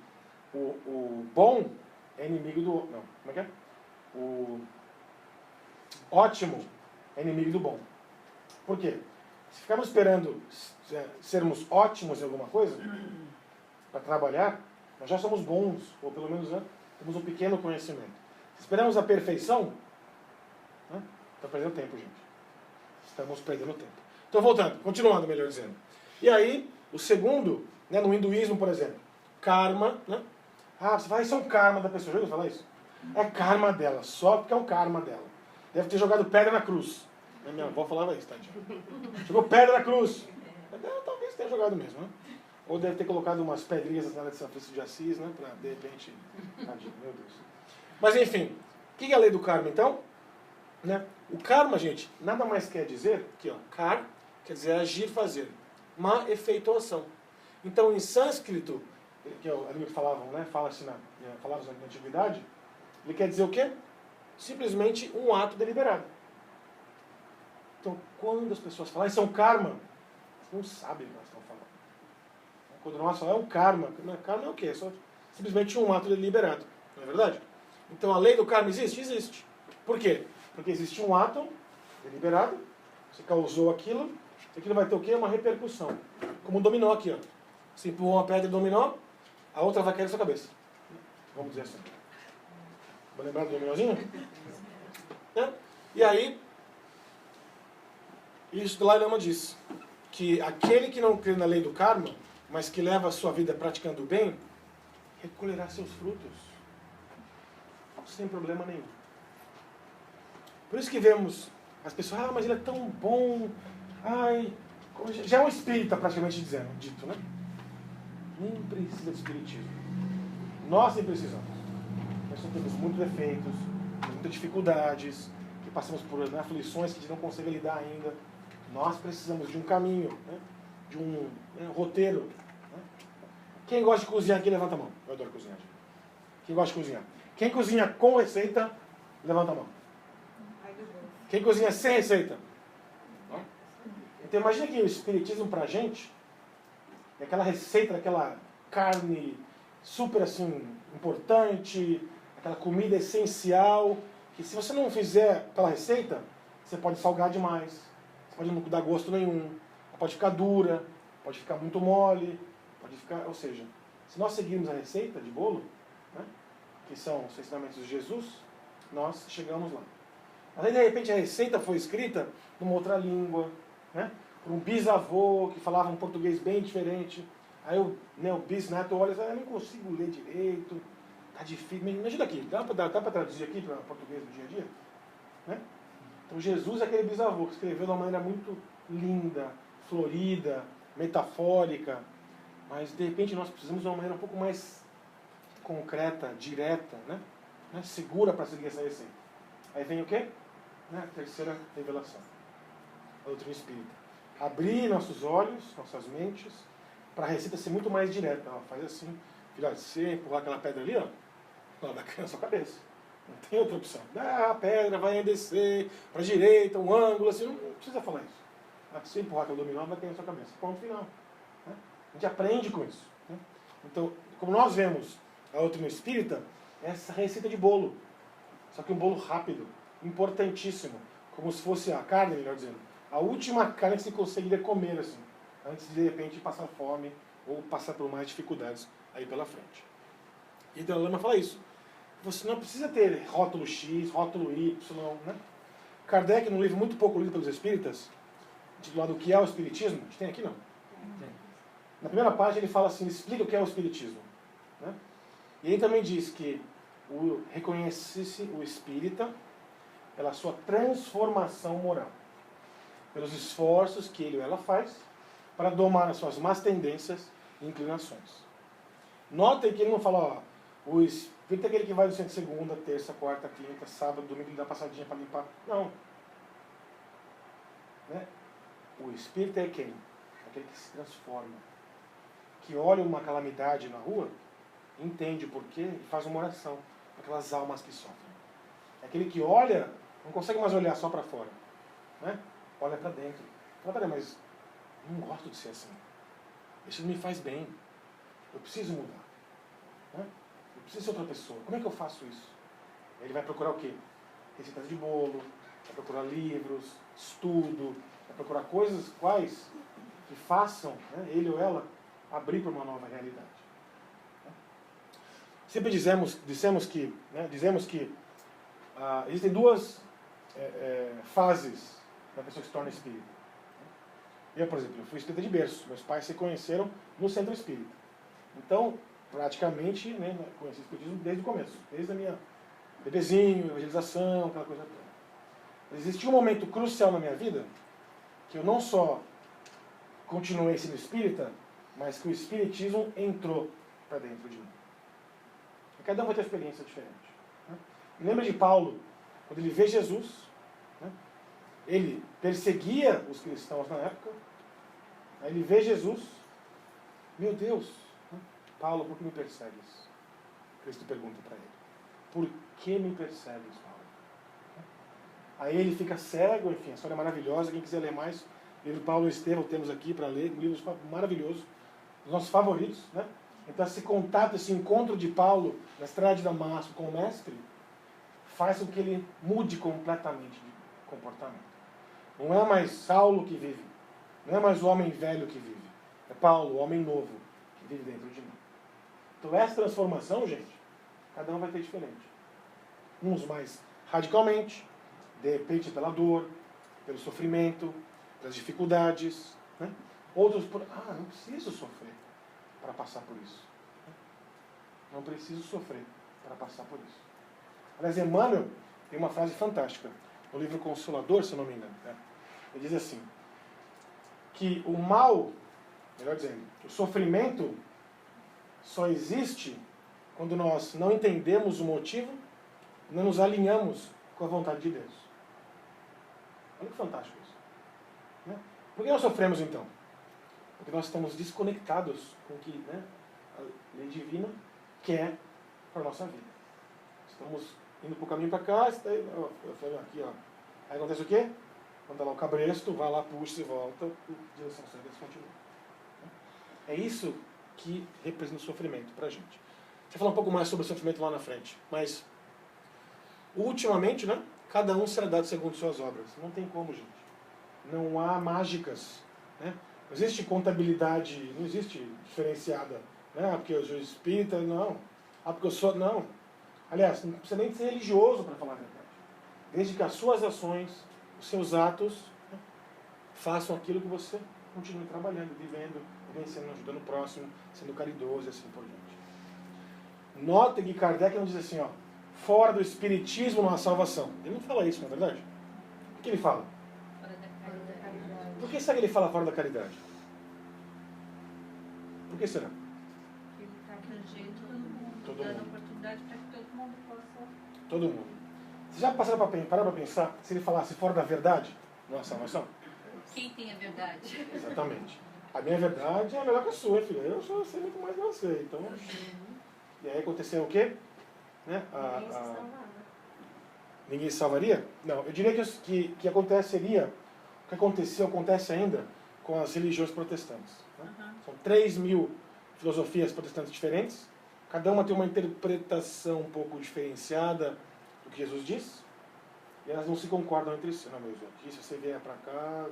o bom é inimigo do... Não, como é que é? O ótimo é inimigo do bom. Por quê? Se ficarmos esperando sermos ótimos em alguma coisa, para trabalhar, nós já somos bons, ou pelo menos temos um pequeno conhecimento. Se esperamos a perfeição, né, está perdendo tempo, gente. Estamos perdendo tempo. Então, voltando, continuando, melhor dizendo. E aí, o segundo, né, no hinduísmo, por exemplo, karma, né? Ah, você vai, isso é um karma da pessoa. Já ouviu falar isso? É karma dela, só porque é um karma dela. Deve ter jogado pedra na cruz. Minha avó falava isso, tadinha. Jogou pedra na cruz. Talvez tenha jogado mesmo, né? Ou deve ter colocado umas pedrinhas na área de São Francisco de Assis, né? Para, de repente... Tadinho, meu Deus. Mas, enfim. O que é a lei do karma, então? Né? O karma, gente, nada mais quer dizer... Aqui, ó. Kar quer dizer agir, fazer. Ma, efeito ou ação. Então, em sânscrito, que ali falavam, né? Fala-se na antiguidade, ele quer dizer o quê? Simplesmente um ato deliberado. Então, quando as pessoas falam, isso é um karma, elas não sabem o que elas estão falando. Quando nós falamos, é um karma. Karma é o quê? É só simplesmente um ato deliberado. Não é verdade? Então, a lei do karma existe? Existe. Por quê? Porque existe um ato deliberado, você causou aquilo, e aquilo vai ter o quê? Uma repercussão. Como um dominó aqui, ó. Você empurrou uma pedra de dominó, a outra vai cair na sua cabeça. Vamos dizer assim. Vou lembrar do dominózinho? Né? E aí, isso Dalai Lama diz que aquele que não crê na lei do karma, mas que leva a sua vida praticando o bem, recolherá seus frutos. Sem problema nenhum. Por isso que vemos as pessoas, mas ele é tão bom, já é um espírita praticamente dito, né? Nem precisa de espiritismo. Nós nem precisamos. Nós só temos muitos defeitos, muitas dificuldades, que passamos por aflições que a gente não consegue lidar ainda. Nós precisamos de um caminho, né? De um roteiro. Né? Quem gosta de cozinhar aqui, levanta a mão. Eu adoro cozinhar. Gente. Quem gosta de cozinhar? Quem cozinha com receita, levanta a mão. Quem cozinha sem receita? Então imagina que o espiritismo pra gente é aquela receita, aquela carne super assim importante, aquela comida essencial, que se você não fizer aquela receita, você pode salgar demais, você pode não dar gosto nenhum, ela pode ficar dura, pode ficar muito mole, pode ficar, ou seja, se nós seguirmos a receita de bolo, né, que são os ensinamentos de Jesus, nós chegamos lá. Mas aí de repente a receita foi escrita numa outra língua, né, por um bisavô que falava um português bem diferente. Aí o bisneto olha e fala, eu não consigo ler direito, tá difícil. Me ajuda aqui, dá para traduzir aqui para português do dia a dia? Né? Então Jesus é aquele bisavô que escreveu de uma maneira muito linda, florida, metafórica, mas de repente nós precisamos de uma maneira um pouco mais concreta, direta, né? Segura para seguir essa receita. Aí vem o quê? A terceira revelação, a doutrina espírita. abrir nossos olhos, nossas mentes, para a receita ser muito mais direta. Ó, faz assim, filhote, se você empurrar aquela pedra ali, ó, ela vai cair na sua cabeça. Não tem outra opção. Ah, a pedra vai descer para a direita, um ângulo, assim, não precisa falar isso. Se você empurrar aquele dominó, vai cair na sua cabeça. Ponto final. Né? A gente aprende com isso. Né? Então, como nós vemos a doutrina espírita, essa receita de bolo. Só que um bolo rápido, importantíssimo. Como se fosse a carne, melhor dizendo. A última carne que você conseguiria comer, assim, antes de repente passar fome ou passar por mais dificuldades aí pela frente. E o Dalai Lama fala isso. Você não precisa ter rótulo X, rótulo Y, né? Kardec, num livro muito pouco lido pelos espíritas, intitulado O que é o Espiritismo, a gente tem aqui não? Na primeira página ele fala assim, explica o que é o Espiritismo. Né? E ele também diz que reconhece-se o espírita pela sua transformação moral, pelos esforços que ele ou ela faz para domar as suas más tendências e inclinações. Notem que ele não fala, ó, o espírita é aquele que vai do centro segunda, terça, quarta, quinta, sábado, domingo, ele dá passadinha para limpar. Não. Né? O espírita é quem? Aquele que se transforma. Que olha uma calamidade na rua, entende o porquê e faz uma oração para aquelas almas que sofrem. É aquele que olha, não consegue mais olhar só para fora. Né? Olha para dentro. Fala, peraí, mas não gosto de ser assim. Isso não me faz bem. Eu preciso mudar. Né? Eu preciso ser outra pessoa. Como é que eu faço isso? Ele vai procurar o quê? Receitas de bolo, vai procurar livros, estudo, vai procurar coisas quais que façam, né, ele ou ela abrir para uma nova realidade. Sempre dizemos que existem duas fases da pessoa que se torna espírita. Eu, por exemplo, fui espírita de berço. Meus pais se conheceram no centro espírita. Então, praticamente, né, conheci o espiritismo desde o começo. Desde a minha bebezinho, evangelização, aquela coisa toda. Mas existiu um momento crucial na minha vida que eu não só continuei sendo espírita, mas que o espiritismo entrou para dentro de mim. E cada um vai ter uma experiência diferente. Né? Lembra de Paulo, quando ele vê Jesus, né? Ele perseguia os cristãos na época, aí ele vê Jesus, meu Deus, né? Paulo, por que me persegues? Cristo pergunta para ele, por que me persegues, Paulo? Aí ele fica cego, enfim, a história é maravilhosa, quem quiser ler mais, o livro Paulo e Estevão temos aqui para ler, um livro maravilhoso, dos nossos favoritos, né? Então esse contato, esse encontro de Paulo na estrada de Damasco com o mestre, faz com que ele mude completamente de comportamento. Não é mais Saulo que vive, não é mais o homem velho que vive, é Paulo, o homem novo, que vive dentro de mim. Então essa transformação, gente, cada um vai ter diferente. Uns mais radicalmente, de repente pela dor, pelo sofrimento, pelas dificuldades, né? Outros por, não preciso sofrer para passar por isso. Não preciso sofrer para passar por isso. Aliás, Emmanuel tem uma frase fantástica no livro Consolador, se eu não me engano. Né? Ele diz assim, que o mal, melhor dizendo, o sofrimento só existe quando nós não entendemos o motivo e não nos alinhamos com a vontade de Deus. Olha que fantástico isso. Né? Por que nós sofremos então? Porque nós estamos desconectados com o que, né, a lei divina quer para a nossa vida. Estamos indo para o caminho para cá, aqui, ó. Aí acontece o quê? Quando está lá o cabresto, vai lá, puxa e volta, direção certa, e continua. É isso que representa o sofrimento para a gente. Vou falar um pouco mais sobre o sofrimento lá na frente, mas ultimamente, né, cada um será dado segundo suas obras. Não tem como, gente. Não há mágicas, né? Não existe contabilidade, não existe diferenciada. Né? Porque eu sou espírita, não. Porque eu sou... Não. Aliás, não precisa nem ser religioso para falar a verdade. Desde que as suas ações, os seus atos, né, façam aquilo que você continue trabalhando, vivendo, vencendo, ajudando o próximo, sendo caridoso e assim por diante. Notem que Kardec não diz assim, ó, fora do espiritismo não há salvação. Ele não fala isso, não é verdade? O que ele fala? Fora da caridade. Por que será que ele fala fora da caridade? Por que será? Ele está abrangendo todo mundo, Todo dando mundo. oportunidade para que todo mundo possa... Todo mundo. Vocês já parar para pensar, se ele falasse fora da verdade, não há salvação? Quem tem a verdade? Exatamente. A minha verdade é melhor que a sua, filha. Eu sei muito mais que você. Então, e aí aconteceu o quê? Né? Ninguém se salvava. Ninguém se salvaria? Não, eu diria que aconteceria, o que aconteceu, acontece ainda com as religiões protestantes. Né? São 3.000 filosofias protestantes diferentes, cada uma tem uma interpretação um pouco diferenciada do que Jesus diz, e elas não se concordam entre si. Não, mas aqui, se você vier para cá,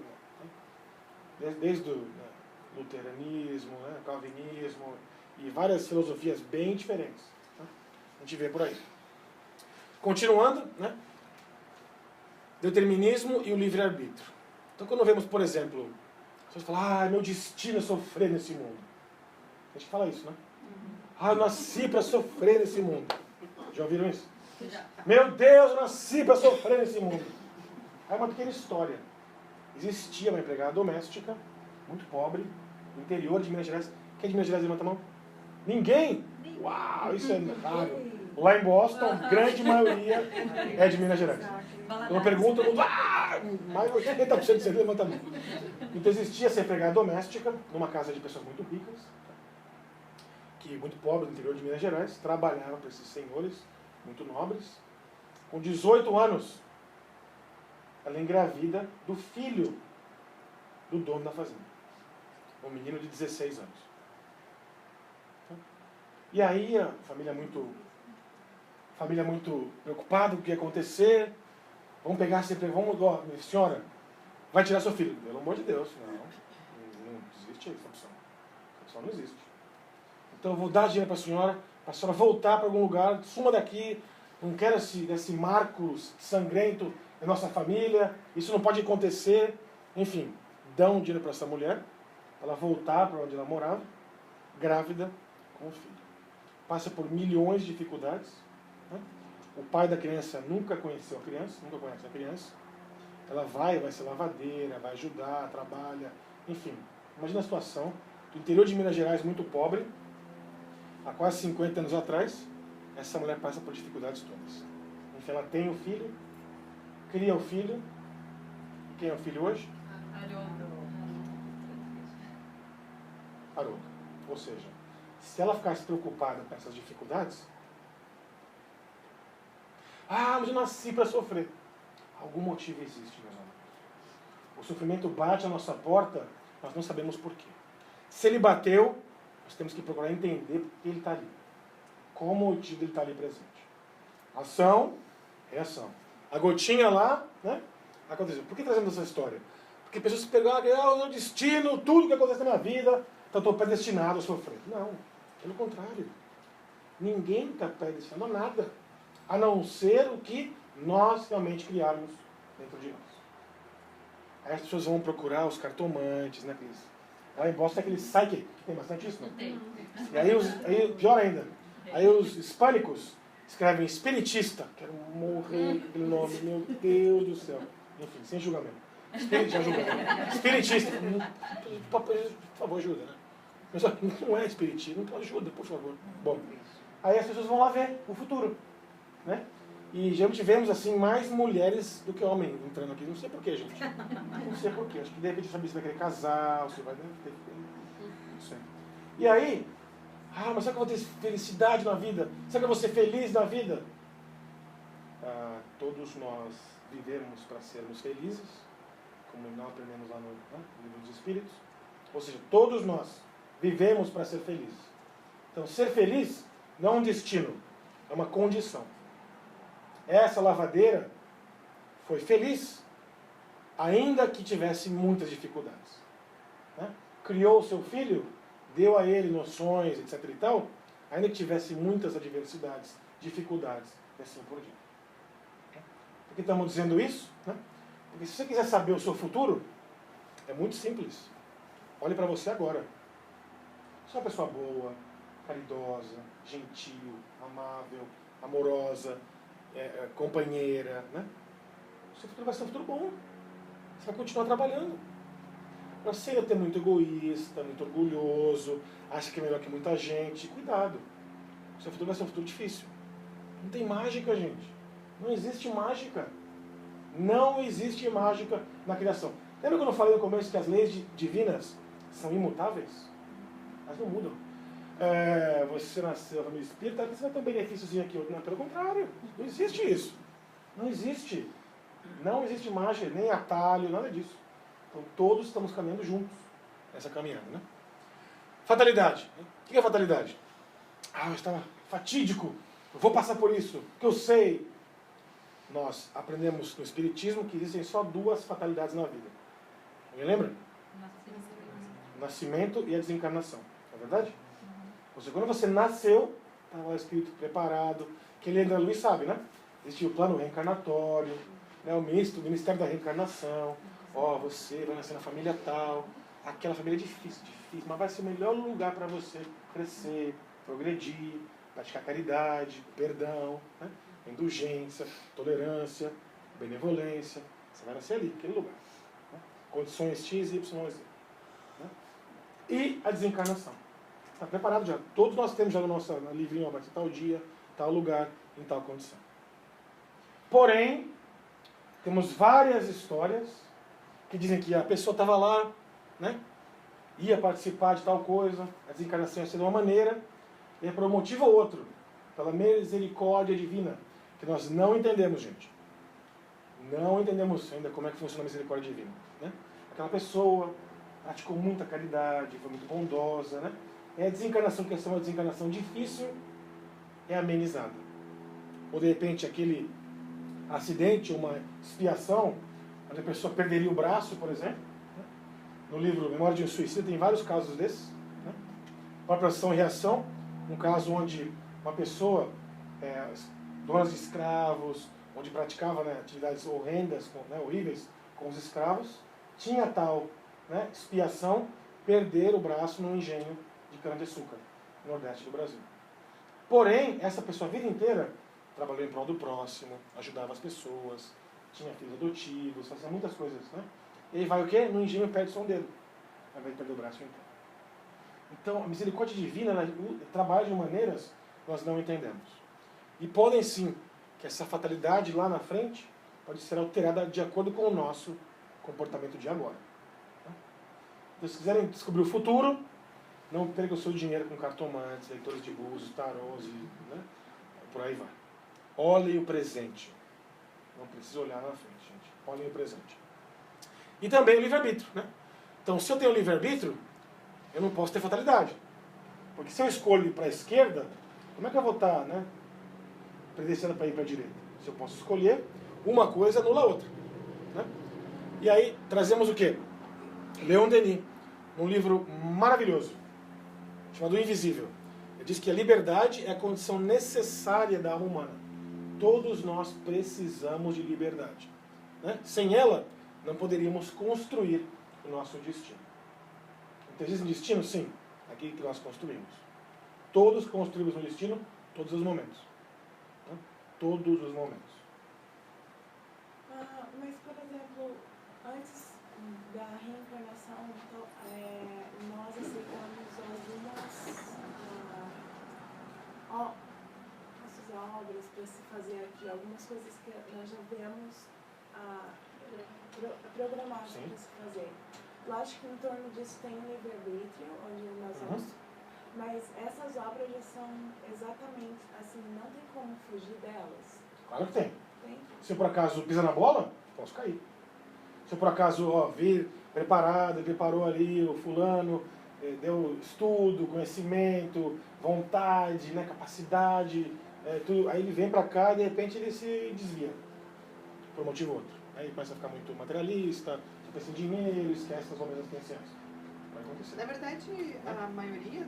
né? Desde o luteranismo, né? Calvinismo, e várias filosofias bem diferentes. Né? A gente vê por aí. Continuando, né? Determinismo e o livre-arbítrio. Então, quando vemos, por exemplo, as pessoas falam, meu destino é sofrer nesse mundo. A gente fala isso, né? Eu nasci para sofrer nesse mundo. Já ouviram isso? Já. Meu Deus, eu nasci para sofrer nesse mundo. É uma pequena história. Existia uma empregada doméstica, muito pobre, no interior de Minas Gerais. Quem é de Minas Gerais, levanta a mão? Ninguém? Uau, isso é raro. Lá em Boston, a grande maioria é de Minas Gerais. Quando eu pergunto, todo mundo, mais de 80% de vocês levanta a mão. Então existia essa empregada doméstica, numa casa de pessoas muito ricas, que muito pobres no interior de Minas Gerais, trabalhava para esses senhores, muito nobres. Com 18 anos, ela engravida do filho do dono da fazenda. Um menino de 16 anos. E aí a família muito preocupada com o que ia acontecer. Vamos pegar sempre, senhora, vai tirar seu filho. Pelo amor de Deus, não existe essa opção. Essa opção não existe. Então eu vou dar dinheiro para a senhora voltar para algum lugar, suma daqui, não quero esse marco sangrento da nossa família, isso não pode acontecer. Enfim, dão dinheiro para essa mulher, ela voltar para onde ela morava, grávida com o filho. Passa por milhões de dificuldades. Né? O pai da criança nunca conheceu a criança, nunca conhece a criança. Ela vai ser lavadeira, vai ajudar, trabalha, enfim. Imagina a situação do interior de Minas Gerais, muito pobre, há quase 50 anos atrás, essa mulher passa por dificuldades todas. Enfim, ela tem o filho, cria o filho, e quem é o filho hoje? Haroldo. Ou seja, se ela ficasse preocupada com essas dificuldades, mas eu nasci para sofrer. Algum motivo existe, meus amigos. O sofrimento bate à nossa porta, nós não sabemos por quê. Se ele bateu, nós temos que procurar entender por que ele está ali. Qual o motivo ele está ali presente. Ação, reação. A gotinha lá, né? Aconteceu. Por que trazemos essa história? Porque pessoas se perguntam, o meu destino, tudo que acontece na minha vida, então estou predestinado a sofrer. Não, pelo contrário. Ninguém está predestinado a nada, a não ser o que nós realmente criarmos dentro de nós. Aí as pessoas vão procurar os cartomantes, né? Lá em Boston tem aquele psychic, tem bastante isso, não? Tem. E aí, pior ainda, aí os hispânicos escrevem espiritista. Quero morrer com aquele nome, meu Deus do céu. Enfim, sem julgamento. Espiritista. Por favor, ajuda, né? Mas não é espiritista, não ajuda, por favor. Bom, aí as pessoas vão lá ver o futuro, né? E geralmente vemos assim mais mulheres do que homens entrando aqui. Não sei porquê, gente. Não sei porquê. Acho que de repente sabe se vai querer casar, se vai ter. Não sei. E aí, mas será que eu vou ter felicidade na vida? Será que eu vou ser feliz na vida? Todos nós vivemos para sermos felizes, como nós aprendemos lá no livro dos Espíritos. Ou seja, todos nós vivemos para ser felizes. Então, ser feliz não é um destino, é uma condição. Essa lavadeira foi feliz, ainda que tivesse muitas dificuldades. Né? Criou o seu filho, deu a ele noções, etc. e tal, ainda que tivesse muitas adversidades, dificuldades, e assim por diante. Por que estamos dizendo isso? Né? Porque se você quiser saber o seu futuro, é muito simples. Olhe para você agora. Você é uma pessoa boa, caridosa, gentil, amável, amorosa, companheira, né? O seu futuro vai ser um futuro bom. Você vai continuar trabalhando. Você ainda é muito egoísta, muito orgulhoso, acha que é melhor que muita gente. Cuidado. O seu futuro vai ser um futuro difícil. Não tem mágica, gente. Não existe mágica. Não existe mágica na criação. Lembra quando eu falei no começo que as leis divinas são imutáveis? Elas não mudam. Você nasceu na família espírita, você vai ter um benefíciozinho aqui. Não, pelo contrário, não existe isso. Não existe. Não existe margem, nem atalho, nada disso. Então todos estamos caminhando juntos nessa caminhada, né? Fatalidade. O que é fatalidade? Eu estava fatídico. Eu vou passar por isso, que eu sei. Nós aprendemos no Espiritismo que existem só 2 fatalidades na vida. Alguém lembra? O nascimento e a desencarnação. Não é verdade? Quando você nasceu, estava lá escrito, preparado. Quem lembra Luiz sabe, né? Existe o plano reencarnatório, né? O Ministério da Reencarnação. Você vai nascer na família tal. Aquela família é difícil, mas vai ser o melhor lugar para você crescer, progredir, praticar caridade, perdão, né? Indulgência, tolerância, benevolência. Você vai nascer ali, naquele lugar. Né? Condições X, Y, Z. Né? E a desencarnação. Está preparado já. Todos nós temos já no nosso livrinho, vai ser tal dia, tal lugar, em tal condição. Porém, temos várias histórias que dizem que a pessoa estava lá, né? Ia participar de tal coisa, a desencarnação ia ser de uma maneira, e por um motivo ou outro, pela misericórdia divina, que nós não entendemos, gente. Não entendemos ainda como é que funciona a misericórdia divina. Né? Aquela pessoa praticou muita caridade, foi muito bondosa, né? E a desencarnação, que é uma desencarnação difícil, é amenizada. Ou de repente aquele acidente, uma expiação, onde a pessoa perderia o braço, por exemplo. Né? No livro Memória de um Suicida tem vários casos desses. Né? Própria ação e reação, um caso onde uma pessoa, donas de escravos, onde praticava, né, atividades horrendas, horríveis com os escravos, tinha tal, né, expiação, perder o braço no engenho de cana-de-açúcar, no nordeste do Brasil. Porém, essa pessoa a vida inteira trabalhou em prol do próximo, ajudava as pessoas, tinha filhos adotivos, fazia muitas coisas, né? E aí vai o quê? No engenho perde o som dele, ao invés de perder o braço inteiro. Então, a misericórdia divina, ela trabalha de maneiras que nós não entendemos. E podem sim, que essa fatalidade lá na frente pode ser alterada de acordo com o nosso comportamento de agora. Então, se quiserem descobrir o futuro, não percam o seu dinheiro com cartomantes, leitores de búzios, tarôs, né? Por aí vai. Olhem o presente. Não precisa olhar na frente, gente. Olhem o presente. E também o livre-arbítrio, né? Então, se eu tenho livre-arbítrio, eu não posso ter fatalidade. Porque se eu escolho ir para a esquerda, como é que eu vou estar, né, predestinado para ir para a direita? Se eu posso escolher, uma coisa anula a outra. Né? E aí, trazemos o quê? Leon Denis, num livro maravilhoso, chamado O Invisível. Ele diz que a liberdade é a condição necessária da alma humana. Todos nós precisamos de liberdade. Né? Sem ela, não poderíamos construir o nosso destino. Então, existe um destino? Sim. Aquele que nós construímos. Todos construímos um destino, todos os momentos. Né? Todos os momentos. Mas, por exemplo, antes da reencarnação, nós aceitamos algumas obras para se fazer aqui, algumas coisas que nós já vemos programadas para se fazer. Lógico que em torno disso tem um livre-arbítrio, onde nós vamos. Mas essas obras já são exatamente assim, não tem como fugir delas. Claro que tem. Tem? Se eu por acaso pisar na bola, posso cair. Se eu por acaso vir preparado, preparou ali o fulano, deu estudo, conhecimento, vontade, né, capacidade, tudo, aí ele vem pra cá e de repente ele se desvia, por um motivo ou outro. Aí ele começa a ficar muito materialista, só pensa em dinheiro, esquece das homens consciências. Vai acontecer. Na verdade, a maioria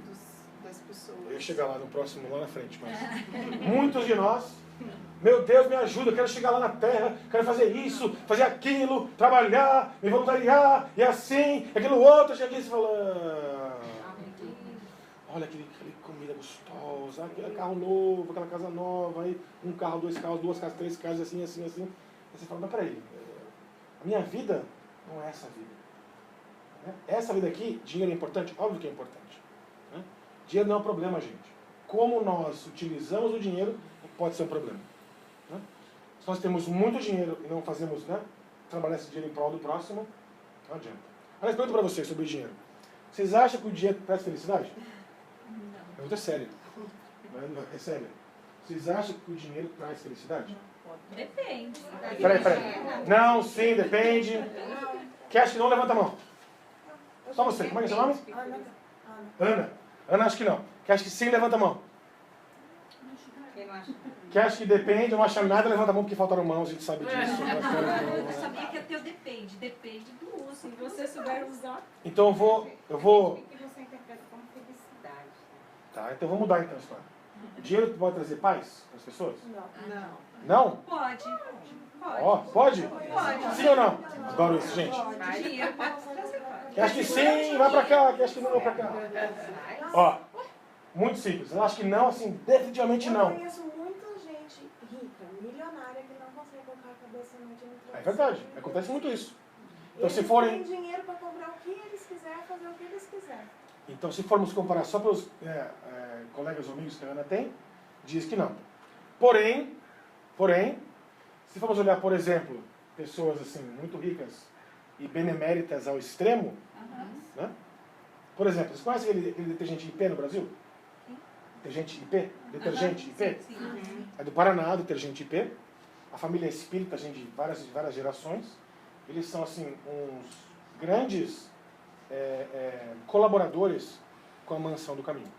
das pessoas... Eu ia chegar lá no próximo, lá na frente, mas muitos de nós, meu Deus, me ajuda, eu quero chegar lá na Terra, quero fazer isso, fazer aquilo, trabalhar, me voluntariar, e assim, aquilo outro, chega aqui e você fala... Olha aquele comida gostosa, aquele carro novo, aquela casa nova, aí um carro, dois carros, duas casas, três casas, assim, assim, assim. Aí você fala, mas peraí, a minha vida não é essa vida. Essa vida aqui, dinheiro é importante? Óbvio que é importante. Né? Dinheiro não é um problema, gente. Como nós utilizamos o dinheiro, pode ser um problema. Né? Se nós temos muito dinheiro e não fazemos, né, trabalhar esse dinheiro em prol do próximo, Não adianta. Aliás, pergunto para vocês sobre o dinheiro. Vocês acham que o dinheiro traz felicidade? Não. Pergunta é séria. É sério. Vocês acham que o dinheiro traz felicidade? Depende. Peraí. Não, sim, depende. Quem acha que não, levanta a mão. Só você. Como é que é seu nome? Ana. Ana acha que não. Quem acha que sim, levanta a mão. Quem não acha? Quem acha que depende, não acha nada, levanta a mão porque faltaram mãos, a gente sabe disso. Eu sabia que ia ter o depende. Depende do uso. Se você souber usar. Então eu vou... O que você interpreta como felicidade? Tá, então vou mudar então a história. O dinheiro pode trazer paz para as pessoas? Não. Não? Pode. Pode. Ó, pode? Pode. Sim ou não? Adoro isso, gente. Dinheiro pode trazer paz. Quem acha que sim, vai pra cá. Quem acha que não, vai pra cá. Ó, muito simples. Eu acho que não, assim, definitivamente Eu não. conheço muita gente rica, milionária, que não consegue colocar a cabeça no dinheiro. É verdade, acontece muito isso. Então, Eles se forem... têm dinheiro para comprar o que eles quiserem, fazer o que eles quiserem. Então, se formos comparar só pelos colegas ou amigos que a Ana tem, diz que não. Porém, se formos olhar, por exemplo, pessoas assim muito ricas e beneméritas ao extremo, né? Por exemplo, vocês conhecem aquele detergente IP no Brasil? Detergente IP? Detergente IP? Sim. É do Paraná, detergente IP. A família é espírita, gente de várias gerações. Eles são assim uns grandes colaboradores com a mansão do caminho.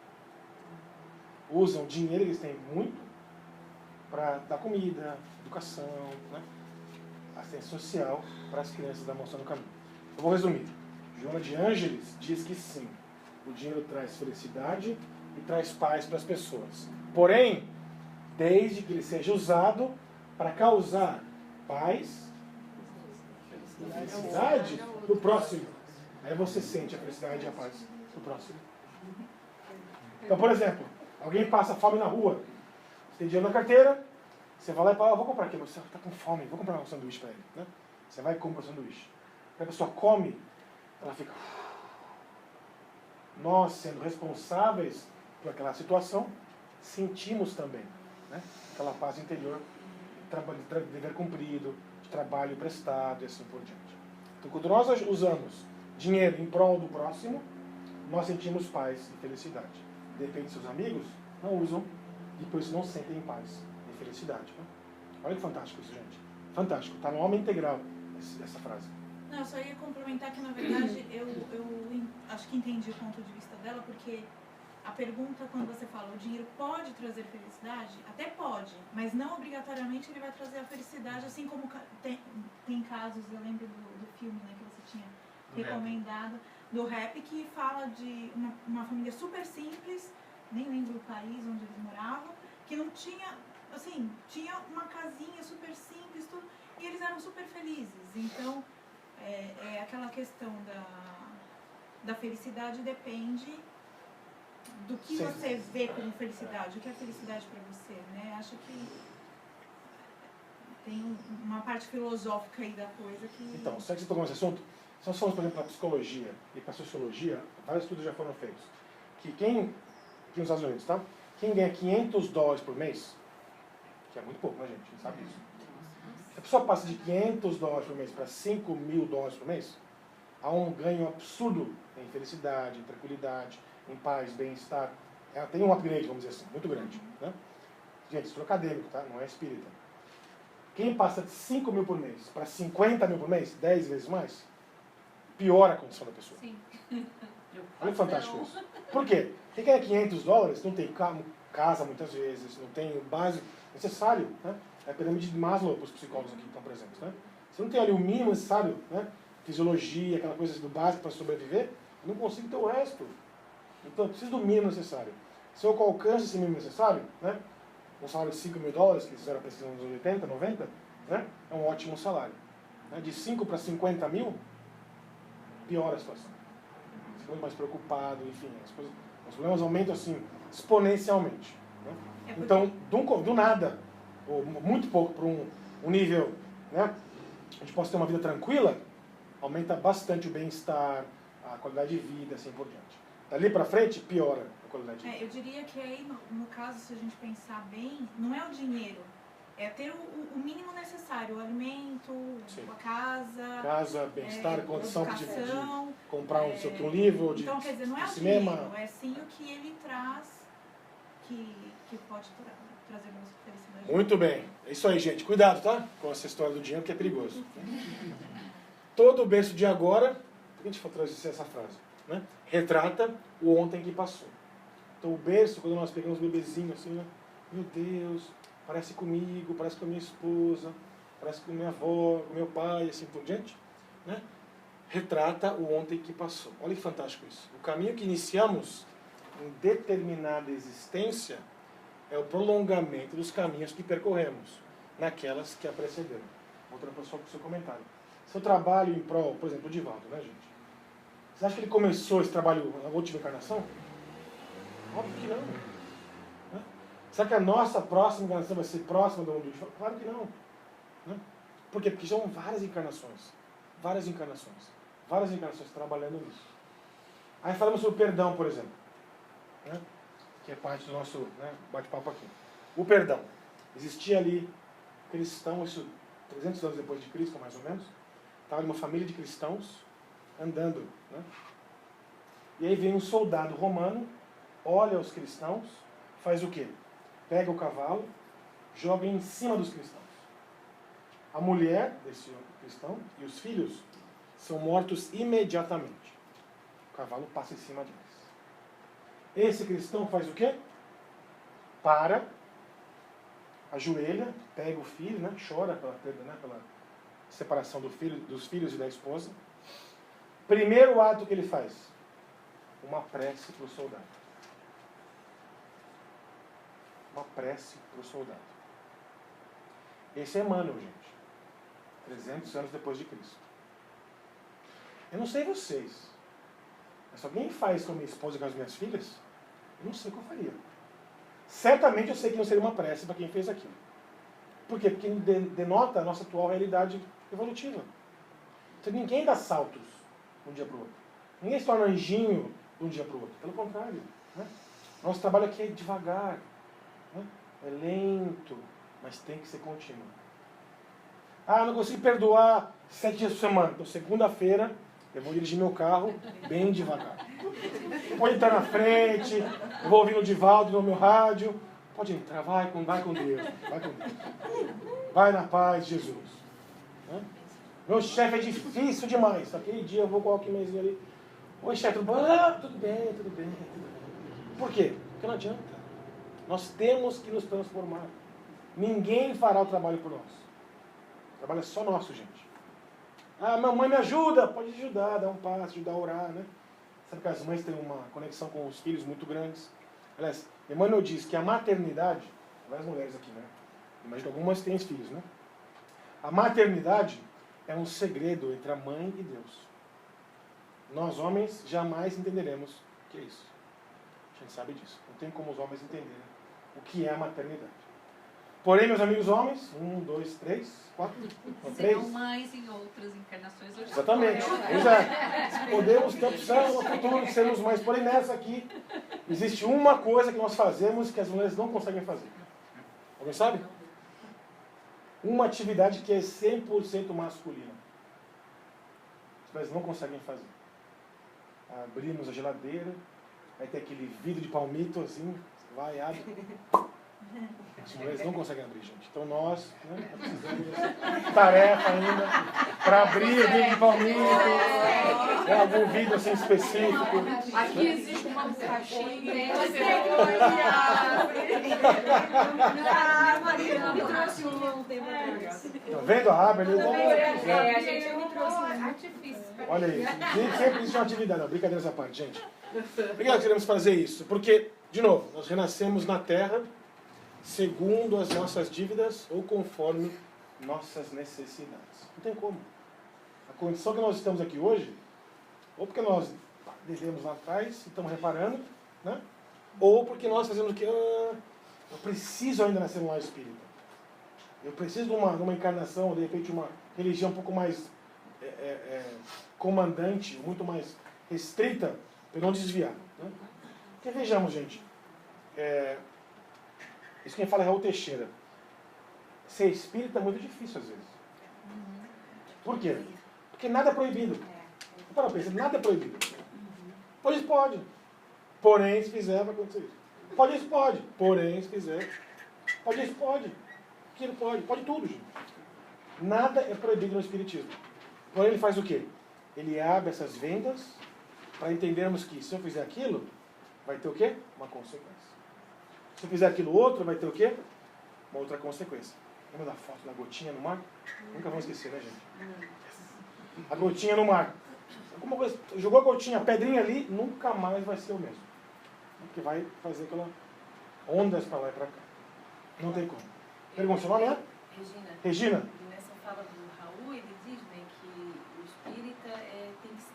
Usam dinheiro, eles têm muito, para dar comida, educação, né? Assistência social para as crianças da mansão do caminho. Eu vou resumir. Joana de Ângeles diz que sim, o dinheiro traz felicidade e traz paz para as pessoas. Porém, desde que ele seja usado para causar paz e felicidade no próximo. Aí você sente a felicidade e a paz no próximo. Então, por exemplo, alguém passa fome na rua, você tem dinheiro na carteira, você vai lá e fala, vou comprar aqui, você está com fome, vou comprar um sanduíche para ele. Né? Você vai e compra o sanduíche. Aí a pessoa come, ela fica... Nós, sendo responsáveis por aquela situação, sentimos também, né? Aquela paz interior, de dever cumprido, de trabalho prestado e assim por diante. Então, quando nós usamos dinheiro em prol do próximo, nós sentimos paz e felicidade. Depende, seus amigos não usam e por isso não sentem paz e felicidade. Né? Olha que fantástico isso, gente. Fantástico. Está no Homem Integral essa frase. Não, eu só ia complementar que, na verdade, eu acho que entendi o ponto de vista dela, porque a pergunta, quando você fala o dinheiro pode trazer felicidade, até pode, mas não obrigatoriamente ele vai trazer a felicidade, assim como tem casos, eu lembro do filme, né, que você tinha recomendado, do Rap, que fala de uma família super simples, nem lembro o país onde eles moravam, que não tinha, assim, tinha uma casinha super simples, tudo, e eles eram super felizes. Então, aquela questão da felicidade depende do que você vê como felicidade, o que é felicidade para você, né? Acho que tem uma parte filosófica aí da coisa que... Então, será que você tocou nesse assunto? Se nós formos, por exemplo, para a psicologia e para a sociologia, vários estudos já foram feitos. Que quem, aqui nos Estados Unidos, tá? Quem ganha $500 por mês, que é muito pouco, né, gente? A gente sabe disso. Se a pessoa passa de $500 por mês para $5.000 por mês, há um ganho absurdo em felicidade, em tranquilidade, em paz, bem-estar. Ela tem um upgrade, vamos dizer assim, muito grande. Né? Gente, isso é acadêmico, tá? Não é espírita. Quem passa de 5 mil por mês para 50 mil por mês, 10 vezes mais, piora a condição da pessoa. Sim. Olha que fantástico isso. Por quê? Quem ganha $500 não tem casa muitas vezes, não tem o básico necessário. Né? É a pirâmide de Maslow para os psicólogos aqui que estão presentes. Né? Você não tem ali o mínimo necessário, né? Fisiologia, aquela coisa do básico para sobreviver, eu não consigo ter o resto. Então eu preciso do mínimo necessário. Se eu alcanço esse mínimo necessário, né? Um salário de $5.000, que eles fizeram a pesquisa nos anos 80, 90, né? É um ótimo salário. Né? De 5 para 50 mil, piora a situação. Você fica muito mais preocupado, enfim, os problemas aumentam assim, exponencialmente. Né? Então, do nada, ou muito pouco para um nível, né? A gente possa ter uma vida tranquila, aumenta bastante o bem-estar, a qualidade de vida, assim por diante. Dali para frente, piora a qualidade de vida. Eu diria que aí, no caso, se a gente pensar bem, não é o dinheiro é ter o mínimo necessário, o alimento, Sim. a casa, Casa, bem-estar, condição de educação. comprar um livro, de Então, quer dizer, não é o cinema. dinheiro, é sim o que ele traz que pode trazer mais felicidade. Muito bem. É isso aí, gente. Cuidado, tá? Com essa história do dinheiro, que é perigoso. Todo o berço de agora, por que a gente trazer essa frase? Né? Retrata o ontem que passou. Então o berço, quando nós pegamos o bebezinho assim, né? Meu Deus, parece comigo, parece com a minha esposa, parece com a minha avó, com meu pai, assim por diante, né? Retrata o ontem que passou. Olha que fantástico isso. O caminho que iniciamos em determinada existência é o prolongamento dos caminhos que percorremos naquelas que a precederam. Voltando para o seu comentário. Seu trabalho em prol, por exemplo, o Divaldo, né, gente? Você acha que ele começou esse trabalho na última encarnação? Óbvio que não. Né? Será que a nossa próxima encarnação vai ser próxima do mundo? Claro que não. Né? Por quê? Porque são várias encarnações. Várias encarnações. Várias encarnações trabalhando nisso. Aí falamos sobre o perdão, por exemplo. Né? Que é parte do nosso, né, bate-papo aqui. O perdão. Existia ali cristão, isso 300 anos depois de Cristo, mais ou menos. Estava uma família de cristãos andando. Né? E aí vem um soldado romano, olha os cristãos, faz o quê? Pega o cavalo, joga em cima dos cristãos. A mulher desse cristão e os filhos são mortos imediatamente. O cavalo passa em cima deles. Esse cristão faz o quê? Para, ajoelha, pega o filho, né? Chora pela perda, né? Pela separação dos filhos e da esposa. Primeiro ato que ele faz, uma prece para o soldado. Uma prece para o soldado. Esse é Emmanuel, gente. 300 anos depois de Cristo. Eu não sei vocês, mas se alguém faz com a minha esposa e com as minhas filhas, eu não sei o que eu faria. Certamente eu sei que não seria uma prece para quem fez aquilo. Por quê? Porque denota a nossa atual realidade evolutiva. Então ninguém dá saltos de um dia para o outro. Ninguém se torna anjinho de um dia para o outro. Pelo contrário. Né? Nosso trabalho aqui é devagar. Né? É lento, mas tem que ser contínuo. Ah, não consigo perdoar 7 dias por semana. Então segunda-feira eu vou dirigir meu carro bem devagar. Pode entrar na frente, eu vou ouvir o Divaldo no meu rádio. Pode entrar, vai com Deus. Vai com Deus. Vai na paz de Jesus. Né? Meu chefe é difícil demais. Aquele dia eu vou com o alquimezinho ali. Oi, chefe, tudo bom? Ah, tudo bem, tudo bem. Por quê? Porque não adianta. Nós temos que nos transformar. Ninguém fará o trabalho por nós. O trabalho é só nosso, gente. Ah, mamãe me ajuda. Pode ajudar, dar um passo, ajudar a orar, né? Sabe que as mães têm uma conexão com os filhos muito grandes. Aliás, Emmanuel diz que a maternidade, várias mulheres aqui, né? Imagino que algumas têm filhos, né? A maternidade é um segredo entre a mãe e Deus. Nós, homens, jamais entenderemos o que é isso. A gente sabe disso. Não tem como os homens entenderem o que é a maternidade. Porém, meus amigos homens, 1, 2, 3, 4, 3. Serão mães em outras encarnações. Hoje Exatamente. Exato. Podemos ter opção no futuro de sermos mães. Porém, nessa aqui, existe uma coisa que nós fazemos que as mulheres não conseguem fazer. Alguém sabe? Uma atividade que é 100% masculina. As mulheres não conseguem fazer. Abrimos a geladeira, aí tem aquele vidro de palmito assim, vai, abre. As mulheres não conseguem abrir, gente. Então nós, né, precisamos dessa tarefa ainda para abrir o vidro de palmito, algum vidro assim específico. Aqui existe uma caixinha. Mariana me trouxe um tempo atrás. Tá vendo a árvore? A gente me trouxe artifício. Olha aí, sempre existe uma atividade. Não, brincadeira essa parte, gente. Por que nós queremos fazer isso? Porque, de novo, nós renascemos na Terra segundo as nossas dívidas ou conforme nossas necessidades. Não tem como. A condição que nós estamos aqui hoje, ou porque nós devemos lá atrás e estamos reparando, né? Ou porque nós fazemos o que? Eu preciso ainda nascer no lar espírita. Eu preciso de uma encarnação, de repente uma religião um pouco mais comandante, muito mais restrita, para não desviar. Né? Porque vejamos, gente, isso quem fala é Raul Teixeira. ser espírita é muito difícil às vezes. Por quê? Porque nada é proibido. Para pensar, nada é proibido. Pode, pode. Porém, se fizer, vai acontecer isso. Pode, isso pode. Porém, se fizer. Pode, isso pode. Aquilo pode. Pode tudo, gente. Nada é proibido no Espiritismo. Porém, ele faz o quê? Ele abre essas vendas para entendermos que se eu fizer aquilo, vai ter o quê? Uma consequência. Se eu fizer aquilo outro, vai ter o quê? Uma outra consequência. Lembra da foto da gotinha no mar? Nunca vamos esquecer, né, gente? A gotinha no mar. Alguma coisa, jogou a gotinha, a pedrinha ali, nunca mais vai ser o mesmo. Porque vai fazer aquela ondas para lá e para cá. Não tem como. Pergunta, seu nome é? Regina. Regina. E nessa fala do Raul, ele diz, né, que o espírita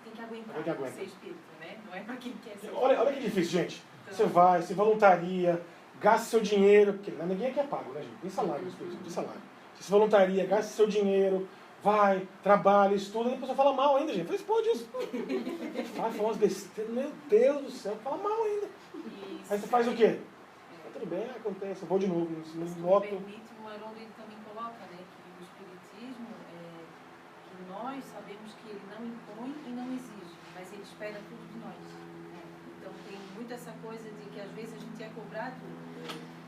tem que aguentar Tem que aguentar. ser espírita, né? Não é para quem quer ser Olha que difícil, gente. Você vai, se voluntaria, gasta seu dinheiro, porque ninguém aqui é pago, né, gente? Tem salário, tem salário. Você se voluntaria, gasta seu dinheiro, vai, trabalha, estuda, e a pessoa fala mal ainda, gente. Fala, pode isso. Vai falar umas besteiras, meu Deus do céu, fala mal ainda. Aí você faz o quê? Tudo bem, acontece, eu vou de novo, não Se voto. me permite, o Haroldo ele também coloca, né, que o espiritismo, que nós sabemos que ele não impõe e não exige, mas ele espera tudo de nós. Então tem muito essa coisa de que às vezes a gente é cobrado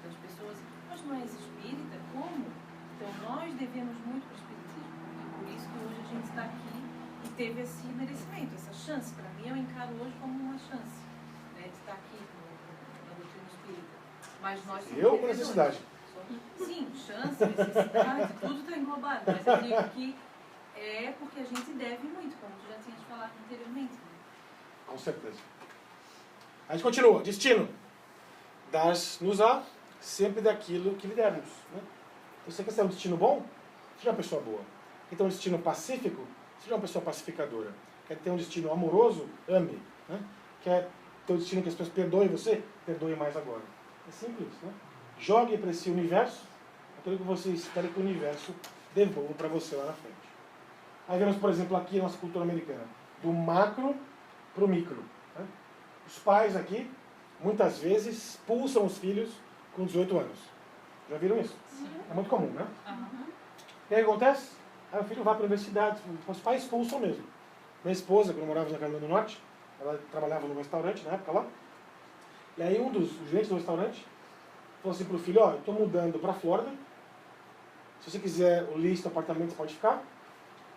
das pessoas, mas não és espírita, como? Então nós devemos muito para o espiritismo, e por isso que hoje a gente está aqui e teve esse merecimento, essa chance. Para mim eu encaro hoje como uma chance, né, de estar aqui na doutrina espírita. Mas nós somos Eu com devedores. necessidade. Sim, chance, necessidade, tudo está englobado. Mas eu digo que é porque a gente deve muito, como tu já tinhas falado anteriormente. Né? Com certeza. A gente continua. Destino. Dar-nos-á sempre daquilo que lhe dermos. Né? Então, você quer ter um destino bom? Seja uma pessoa boa. Quer ter um destino pacífico? Seja uma pessoa pacificadora. Quer ter um destino amoroso? Ame. Né? Quer ter um destino que as pessoas perdoem você? Perdoe mais agora. É simples. Né? Jogue para esse universo aquilo que você espera que o universo devolva para você lá na frente. Aí vemos, por exemplo, aqui a nossa cultura americana. Do macro para o micro. Né? Os pais aqui, muitas vezes, expulsam os filhos com 18 anos. Já viram isso? Sim. É muito comum, né? Uhum. E aí o que acontece? Aí o filho vai para a universidade. Os pais expulsam mesmo. Minha esposa, quando morava na Carolina do Norte, ela trabalhava no restaurante na época lá. E aí um dos gerentes do restaurante falou assim para o filho, ó, eu estou mudando para a Flórida. Se você quiser o list do apartamento, você pode ficar.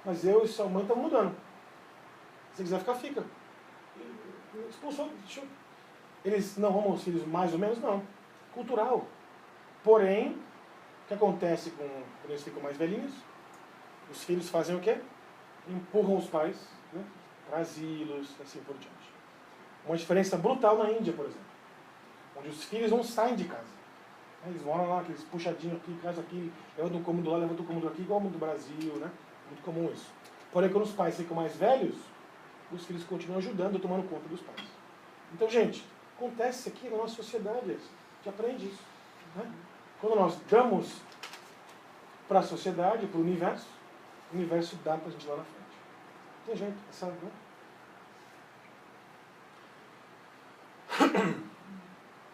Mas eu e sua mãe estamos mudando. Se você quiser ficar, fica. E expulsou. Eles não amam os filhos mais ou menos? Não. Cultural. Porém, o que acontece quando eles ficam mais velhinhos? Os filhos fazem o quê? Empurram os pais, né, para asilos, assim por diante. Uma diferença brutal na Índia, por exemplo. Onde os filhos não saem de casa. Eles moram lá, aqueles puxadinhos aqui, casa aqui, levanta um cômodo lá, levanta um cômodo aqui, igual no Brasil, né? Muito comum isso. Porém, quando os pais ficam mais velhos, os filhos continuam ajudando, tomando conta dos pais. Então, gente, acontece isso aqui na nossa sociedade. A gente aprende isso. Né? Quando nós damos para a sociedade, para o universo dá para a gente lá na frente. Tem jeito, sabe, né?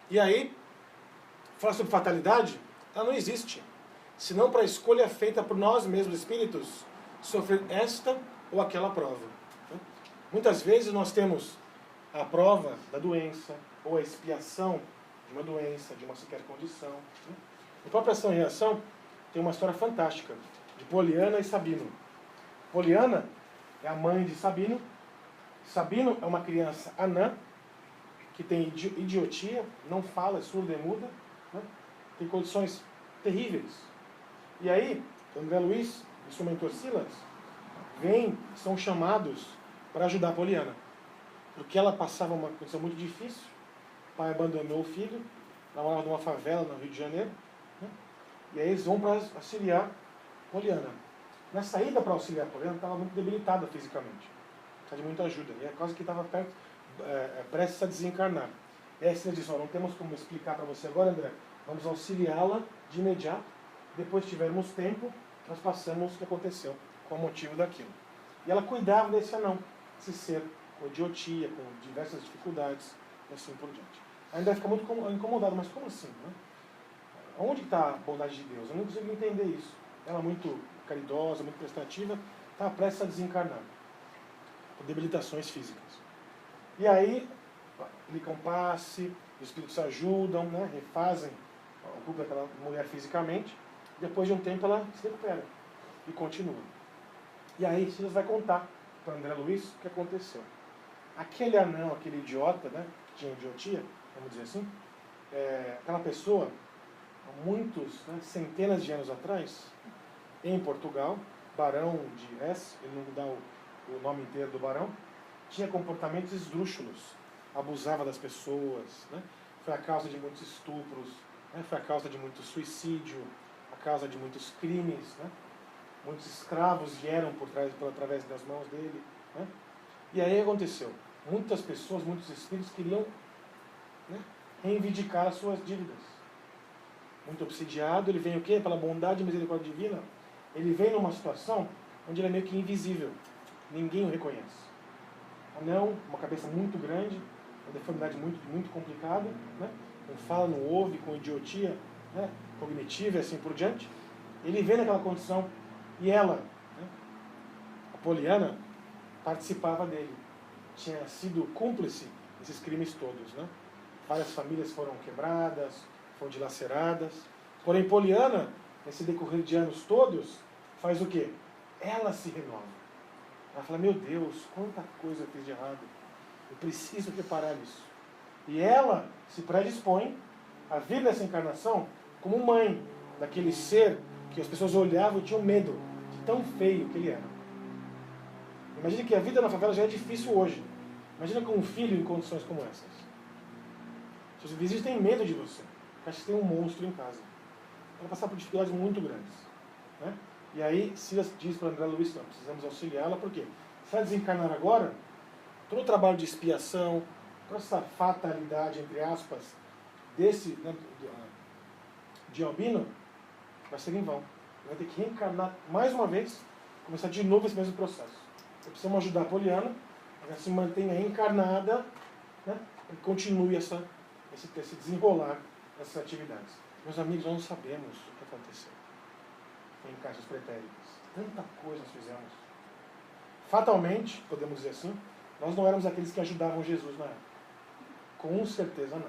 E aí, falar sobre fatalidade, ela não existe. Senão para a escolha feita por nós mesmos, espíritos, sofrer esta ou aquela prova. Muitas vezes nós temos a prova da doença, ou a expiação de uma doença, de uma sequer condição. No próprio Ação e Reação, tem uma história fantástica de Poliana e Sabino. Poliana é a mãe de Sabino. Sabino é uma criança anã, que tem idiotia, não fala, é surda e muda, né? Tem condições terríveis. E aí, André Luiz e seu mentor Silas são chamados para ajudar a Poliana. Porque ela passava uma condição muito difícil, o pai abandonou o filho, ela morava numa favela no Rio de Janeiro, né? E aí eles vão para auxiliar Poliana. Na saída para auxiliar Poliana, estava muito debilitada fisicamente, precisava de muita ajuda, e é quase que estava prestes a desencarnar. E aí Silas disse, não temos como explicar para você agora, André, vamos auxiliá-la de imediato, depois tivermos tempo, nós passamos o que aconteceu, qual o motivo daquilo. E ela cuidava desse anão, esse ser, com idiotia, com diversas dificuldades, e assim por diante. Ainda fica muito incomodado, mas como assim? Né? onde está a bondade de Deus? Eu não consigo entender isso. Ela muito caridosa, muito prestativa, está prestes a desencarnar, por debilitações físicas. E aí, aplicam passe, os espíritos ajudam, né, refazem o corpo daquela mulher fisicamente, depois de um tempo ela se recupera e continua. E aí Silas vai contar para André Luiz o que aconteceu. Aquele anão, aquele idiota, né, que tinha idiotia, vamos dizer assim, aquela pessoa, há muitos, né, centenas de anos atrás, em Portugal, Barão de S, ele não dá o nome inteiro do barão, tinha comportamentos esdrúxulos, abusava das pessoas, né? Foi a causa de muitos estupros, né? Foi a causa de muito suicídio, a causa de muitos crimes, né? Muitos escravos vieram através das mãos dele, né? E aí aconteceu, muitas pessoas, muitos espíritos queriam, né, reivindicar as suas dívidas. Muito obsidiado, ele vem o quê? Pela bondade e misericórdia divina, ele vem numa situação onde ele é meio que invisível, ninguém o reconhece. Anão, uma cabeça muito grande, uma deformidade muito complicada, né? Com fala, não ouve, com idiotia, né, cognitiva e assim por diante. Ele vem naquela condição e ela, né, a Poliana, participava dele. Tinha sido cúmplice desses crimes todos, né? Várias famílias foram quebradas, foram dilaceradas. Porém, Poliana, nesse decorrer de anos todos, faz o quê? Ela se renova. Ela fala, meu Deus, quanta coisa eu fiz de errado. Eu preciso reparar isso. E ela se predispõe a vir nessa encarnação como mãe daquele ser que as pessoas olhavam e tinham medo de tão feio que ele era. Imagina que a vida na favela já é difícil hoje. Imagina com um filho em condições como essas. Seus vizinhos têm medo de você. Acho que tem um monstro em casa. Vai passar por dificuldades muito grandes, né? E aí Silas diz para André Luiz, não, precisamos auxiliá-la, porque se ela desencarnar agora, todo o trabalho de expiação, toda essa fatalidade, entre aspas, desse, né, de Albino, vai ser em vão. Vai ter que reencarnar mais uma vez, começar de novo esse mesmo processo. Precisamos ajudar a Poliana, para que ela se mantenha encarnada, né, e continue esse desenrolar dessas atividades. Meus amigos, nós não sabemos o que aconteceu em caixas pretéritas. Tanta coisa nós fizemos. Fatalmente, podemos dizer assim, nós não éramos aqueles que ajudavam Jesus na época. Com certeza não.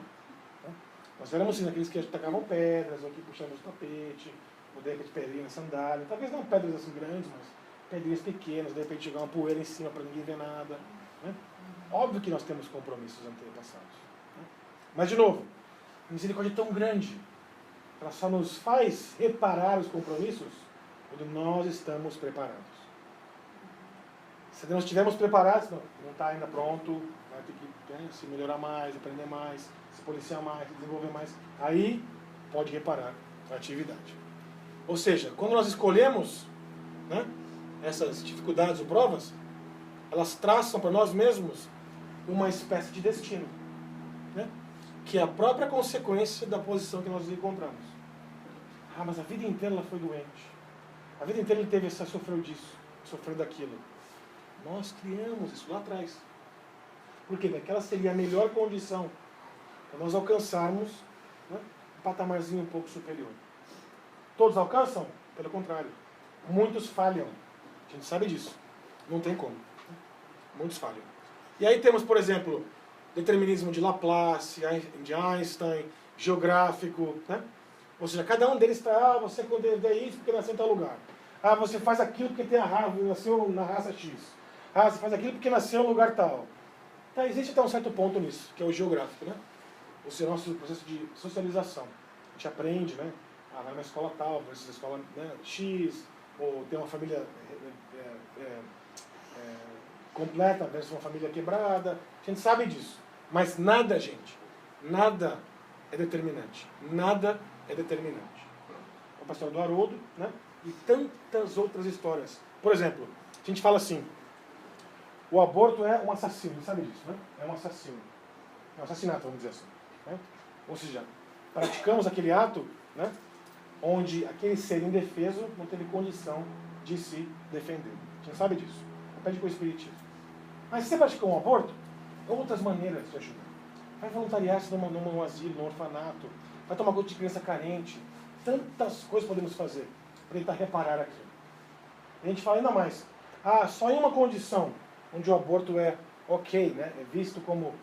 Né? Nós éramos sim aqueles que atacavam pedras, ou que puxávamos o tapete, ou de repente pedrinhas na sandália. Talvez não pedras assim grandes, mas pedrinhas pequenas, de repente jogar uma poeira em cima para ninguém ver nada. Né? Óbvio que nós temos compromissos antepassados. Né? Mas, de novo, a misericórdia é tão grande, ela só nos faz reparar os compromissos quando nós estamos preparados. Se não estivermos preparados, não está ainda pronto, vai ter que, né, se melhorar mais, aprender mais, se policiar mais, se desenvolver mais. Aí pode reparar a atividade. Ou seja, quando nós escolhemos, né, essas dificuldades ou provas, elas traçam para nós mesmos uma espécie de destino, né, que é a própria consequência da posição que nós encontramos. Ah, mas a vida inteira ela foi doente. A vida inteira ele teve essa, sofreu disso, sofreu daquilo. Nós criamos isso lá atrás. Porque daquela seria a melhor condição para nós alcançarmos, né, um patamarzinho um pouco superior. Todos alcançam? Pelo contrário. Muitos falham. A gente sabe disso. Não tem como. Muitos falham. E aí temos, por exemplo, determinismo de Laplace, de Einstein, geográfico, né? Ou seja, cada um deles está, você é isso porque nasceu em tal lugar. Ah, você faz aquilo porque tem a raça, nasceu na raça X. Ah, você faz aquilo porque nasceu em um lugar tal. Tá, existe até um certo ponto nisso, que é o geográfico, né? Ou seja, nosso processo de socialização. A gente aprende, né? Ah, vai numa escola tal, vai nessa escola, né, X, ou tem uma família completa versus uma família quebrada. A gente sabe disso. Mas nada, gente, nada é determinante. Nada é determinante. O pastor do Haroldo, né? E tantas outras histórias. Por exemplo, a gente fala assim, o aborto é um assassino, sabe disso, né? É um assassino. É um assassinato, vamos dizer assim. Né? Ou seja, praticamos aquele ato, né, onde aquele ser indefeso não teve condição de se defender. A gente sabe disso. Aprende com o Espiritismo. Mas se você praticou um aborto, outras maneiras de ajudar. Vai voluntariar-se num asilo, num orfanato. vai tomar conta de criança carente. Tantas coisas podemos fazer para tentar reparar aquilo. A gente fala ainda mais, só em uma condição onde o aborto é ok, né? É visto como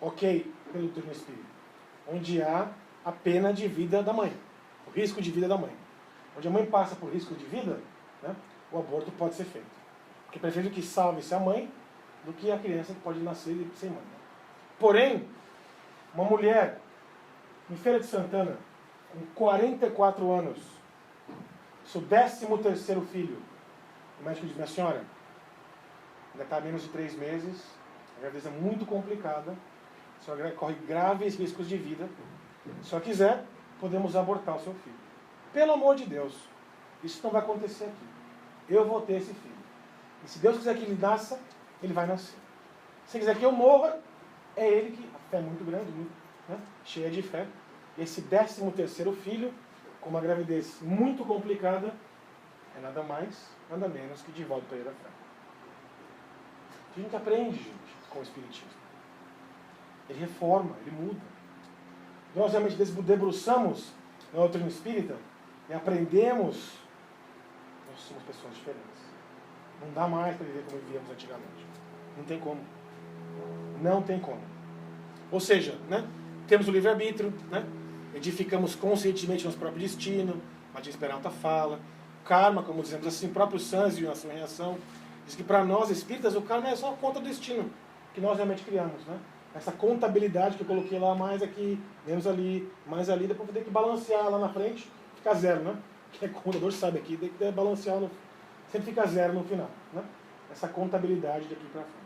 ok pelo doutrina espírita, onde há a pena de vida da mãe, o risco de vida da mãe. Onde a mãe passa por risco de vida, né, o aborto pode ser feito. Porque prefiro que salve-se a mãe do que a criança que pode nascer sem mãe. Porém, uma mulher em Feira de Santana, com 44 anos, seu 13º filho, o médico diz, minha senhora, ainda está há menos de 3 meses, a gravidez é muito complicada, a senhora corre graves riscos de vida. Se a senhora quiser, podemos abortar o seu filho. Pelo amor de Deus, isso não vai acontecer aqui. Eu vou ter esse filho. E se Deus quiser que ele nasça, ele vai nascer. Se quiser que eu morra, é ele que... A fé é muito grande, muito, né? Cheia de fé. E esse 13º filho, com uma gravidez muito complicada, é nada mais, nada menos que Divaldo Pereira Franco. A gente aprende, gente, com o Espiritismo. Ele reforma, ele muda. Nós realmente debruçamos na doutrina espírita e aprendemos, nós somos pessoas diferentes. Não dá mais para viver como vivíamos antigamente. Não tem como. Não tem como. Ou seja, né, temos o livre-arbítrio, né, edificamos conscientemente nosso próprio destino, Martins Peralta fala, karma, como dizemos assim, o próprio Sanzio, na sua reação, diz que para nós espíritas o karma é só a conta do destino que nós realmente criamos, né? Essa contabilidade que eu coloquei lá, mais aqui, menos ali, mais ali, depois vou ter que balancear lá na frente, fica zero, né? Quem é contador sabe aqui, tem que balancear, sempre fica zero no final, né? Essa contabilidade daqui para frente.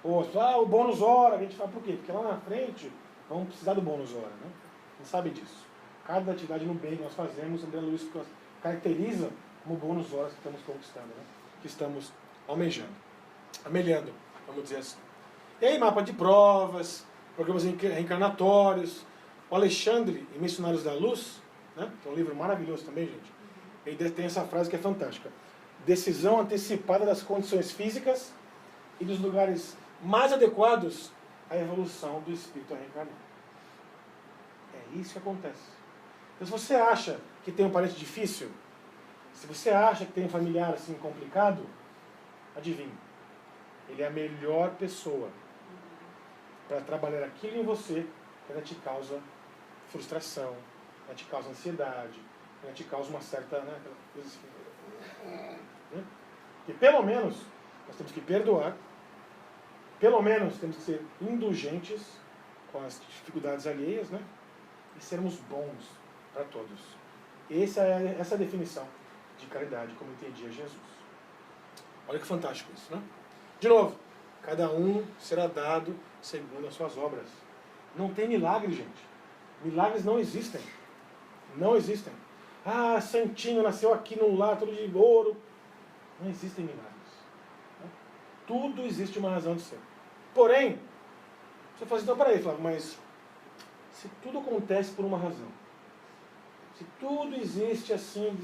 Ou, o bônus hora, a gente fala por quê? Porque lá na frente vamos precisar do bônus hora, né? Não sabe disso. Cada atividade no bem que nós fazemos, André Luiz caracteriza como bônus horas que estamos conquistando, né? Que estamos almejando, amelhando, vamos dizer assim. E aí, mapa de provas, programas reencarnatórios. O Alexandre, em Missionários da Luz, né, que é um livro maravilhoso também, gente, ele tem essa frase que é fantástica. Decisão antecipada das condições físicas e dos lugares mais adequados à evolução do espírito a reencarnar. É isso que acontece. Então, se você acha que tem um parente difícil, se você acha que tem um familiar assim complicado, adivinhe. Ele é a melhor pessoa para trabalhar aquilo em você que ainda te causa frustração, ainda te causa ansiedade, ainda te causa uma certa... Né, coisa assim, né? E pelo menos nós temos que perdoar, pelo menos temos que ser indulgentes com as dificuldades alheias, né? E sermos bons para todos. Essa é a definição de caridade, como entendia Jesus. Olha que fantástico isso, né? De novo, cada um será dado segundo as suas obras. Não tem milagre, gente. Milagres não existem. Não existem. Santinho nasceu aqui num lar todo de ouro. Não existem milagres. Tudo existe uma razão de ser. Porém, você fala assim, então peraí, Flávio, mas se tudo acontece por uma razão, se tudo existe assim,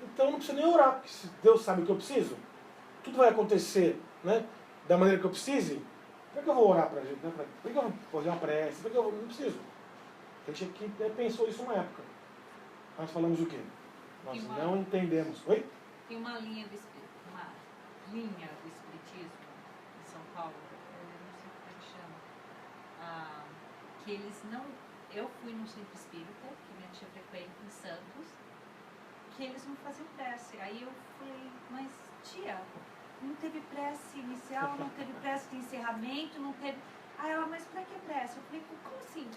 então não precisa nem orar, porque se Deus sabe o que eu preciso, tudo vai acontecer, né, da maneira que eu precise. Por que eu vou orar para a gente? Né? Por que eu vou fazer uma prece? Por que eu não preciso? A gente aqui pensou isso uma época. Nós falamos o quê? Nós não entendemos. Oi? Tem uma linha do espiritismo em São Paulo, eu não sei como é que chama, que eles não... Eu fui num centro espírita, que minha tia frequenta em Santos, que eles não faziam prece. Aí eu falei, mas tia, não teve prece inicial, não teve prece de encerramento, não teve... Aí ela, mas pra que prece? Eu falei, como assim?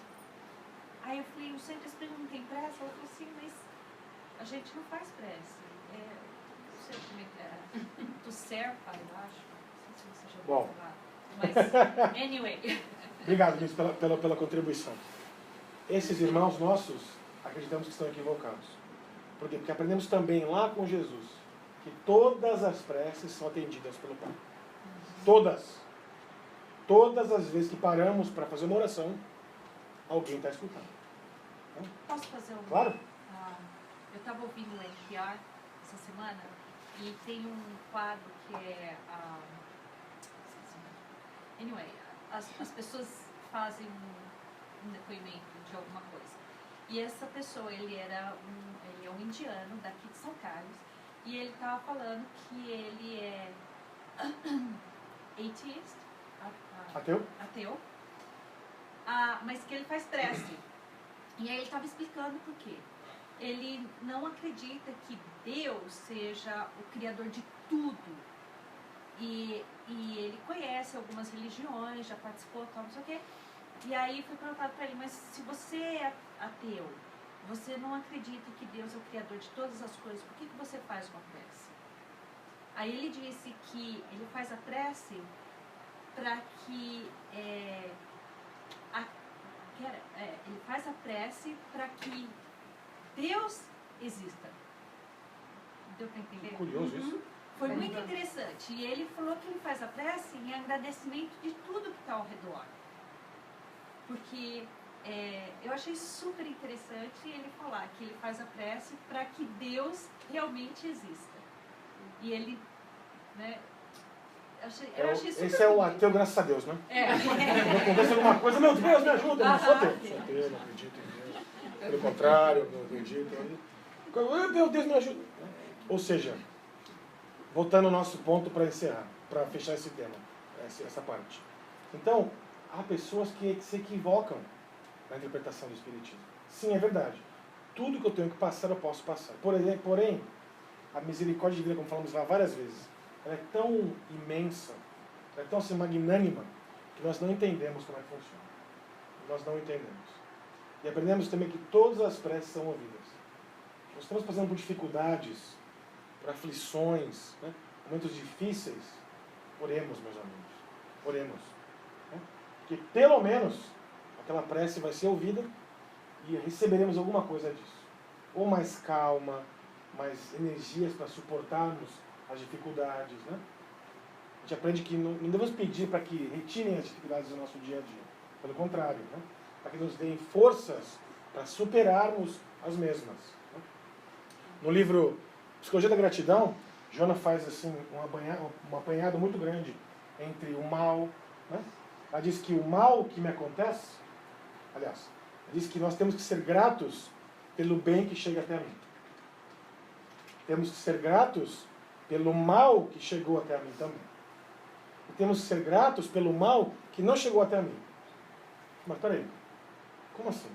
Aí eu falei, o centro espírita não tem prece? Ela falou assim, mas a gente não faz prece. Não sei como é que é. Do Serpa, eu acho. Não sei se você já ouviu falar. Mas, anyway. Obrigado, Luiz, pela contribuição. Esses irmãos nossos, acreditamos que estão equivocados. Por quê? Porque aprendemos também lá com Jesus que todas as preces são atendidas pelo Pai. Todas. Todas as vezes que paramos para fazer uma oração, alguém está escutando. Posso fazer um... Claro. Eu estava ouvindo o NPR essa semana e tem um quadro que é... Anyway, as pessoas fazem um depoimento E essa pessoa, ele é um indiano daqui de São Carlos, e ele estava falando que ele é atheist, ateu, mas que ele faz prece. E aí ele estava explicando por quê. Ele não acredita que Deus seja o criador de tudo. E ele conhece algumas religiões, já participou, tal, não sei o quê. E aí foi perguntado para ele, mas se você é ateu, você não acredita que Deus é o criador de todas as coisas, por que você faz uma prece? Aí ele disse que ele faz a prece para que ele faz a prece para que Deus exista. Deu para entender? Curioso isso. Foi muito interessante. E ele falou que ele faz a prece em agradecimento de tudo que está ao redor. Porque eu achei super interessante ele falar que ele faz a prece para que Deus realmente exista. E ele, né? Eu achei super esse é o bonito. ateu, graças a Deus, né? Quando acontece alguma coisa, meu Deus, me ajuda, eu não sou ateu. Sou ateu, não acredito em Deus. Pelo contrário, não acredito. Meu Deus, me ajuda. Ou seja, voltando ao nosso ponto para encerrar, para fechar esse tema, essa parte. Então, há pessoas que se equivocam na interpretação do Espiritismo. Sim, é verdade. Tudo que eu tenho que passar, eu posso passar. Porém, a misericórdia divina, como falamos lá várias vezes, ela é tão imensa, ela é tão assim, magnânima, que nós não entendemos como é que funciona. Nós não entendemos. E aprendemos também que todas as preces são ouvidas. Nós estamos passando por dificuldades, por aflições, né? Momentos difíceis. Oremos, meus amigos. Oremos. Né? Porque pelo menos aquela prece vai ser ouvida e receberemos alguma coisa disso. Ou mais calma, mais energias para suportarmos as dificuldades. Né? A gente aprende que não devemos pedir para que retirem as dificuldades do nosso dia a dia. Pelo contrário, né? Para que nos deem forças para superarmos as mesmas. Né? No livro Psicologia da Gratidão, Joana faz assim, um apanhado muito grande entre o mal. Né? Ela diz que o mal que me acontece, aliás, ela diz que nós temos que ser gratos pelo bem que chega até mim. Temos que ser gratos pelo mal que chegou até a mim também. E temos que ser gratos pelo mal que não chegou até mim. Mas peraí, como assim?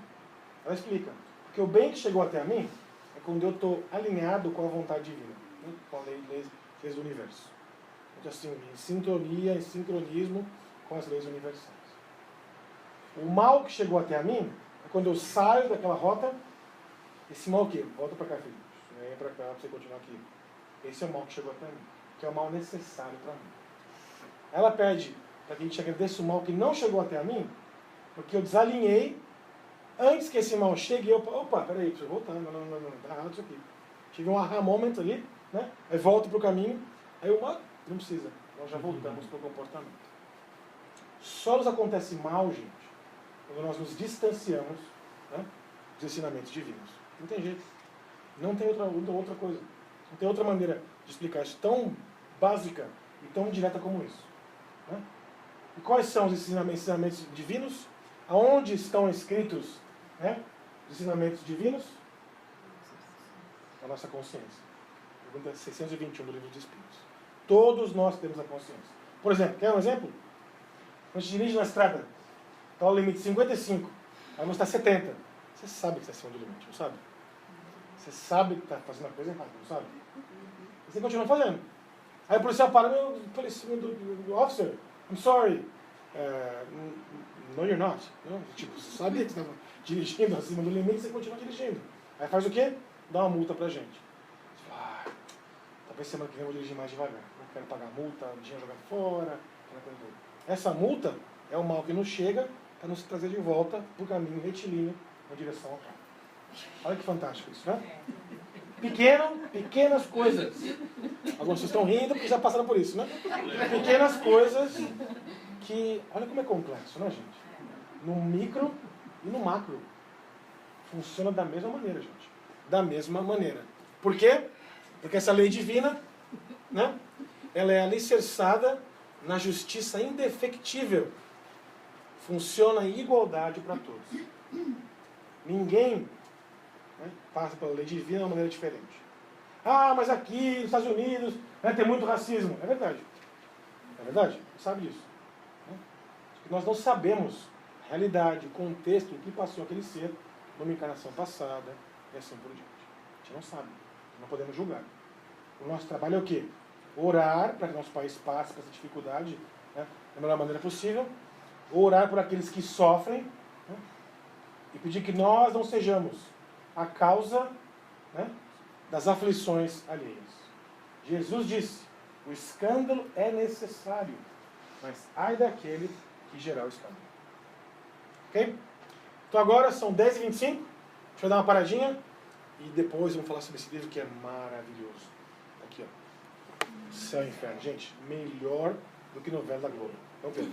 Ela explica. Porque o bem que chegou até a mim é quando eu estou alinhado com a vontade divina, né? Com a leis do universo. Então, assim, em sintonia, em sincronismo com as leis universais. O mal que chegou até a mim é quando eu saio daquela rota. Esse mal o quê? Volta para cá, filho. Vem para cá para você continuar aqui. Esse é o mal que chegou até mim, que é o mal necessário para mim. Ela pede para que a gente agradeça o mal que não chegou até a mim, porque eu desalinhei antes que esse mal chegue. Opa, peraí, deixa eu voltar. Não, tá errado isso aqui. Tive um aha moment ali, né? Aí volto para o caminho. Aí não precisa, nós já voltamos para o comportamento. Só nos acontece mal, gente, quando nós nos distanciamos, né, dos ensinamentos divinos. Não tem jeito. Não tem outra coisa. Não tem outra maneira de explicar isso tão básica e tão direta como isso. Né? E quais são os ensinamentos divinos? Aonde estão escritos, né, os ensinamentos divinos? Na nossa consciência. Pergunta 621 do Livro dos Espíritos. Todos nós temos a consciência. Por exemplo, quer um exemplo? Quando a gente dirige na estrada, está o limite 55, aí você está 70. Você sabe que está acima do limite, não sabe? Você sabe que está fazendo a coisa errada, não sabe? E você continua fazendo. Aí o policial para, do officer, I'm sorry. No, you're not. Não? Tipo, você sabia que você estava dirigindo acima do limite e você continua dirigindo. Aí faz o quê? Dá uma multa pra gente. Você fala, talvez semana que vem eu vou dirigir mais devagar. Não quero pagar multa, o dinheiro jogado fora. Essa multa é o mal que nos chega para nos trazer de volta para o caminho retilíneo na direção ao carro. Olha que fantástico isso, né? Pequenas coisas. Alguns estão rindo porque já passaram por isso, né? Pequenas coisas que... Olha como é complexo, né, gente? No micro e no macro. Funciona da mesma maneira, gente. Da mesma maneira. Por quê? Porque essa lei divina, né, ela é alicerçada na justiça indefectível. Funciona em igualdade para todos. Ninguém né, passa pela lei divina de uma maneira diferente. Ah, mas aqui nos Estados Unidos, né, tem muito racismo. É verdade. É verdade? Você sabe disso. Né? Nós não sabemos a realidade, o contexto, o que passou aquele ser numa encarnação passada e assim por diante. A gente não sabe. Não podemos julgar. O nosso trabalho é o quê? Orar para que nosso país passe por essa dificuldade, né, da melhor maneira possível. Orar por aqueles que sofrem, né, e pedir que nós não sejamos a causa, né, das aflições alheias. Jesus disse, o escândalo é necessário, mas ai daquele que gerar o escândalo. Ok? Então agora são 10h25, deixa eu dar uma paradinha e depois vamos falar sobre esse livro que é maravilhoso. Aqui, ó. Céu e Inferno. Gente, melhor do que novela da Globo. Vamos ver.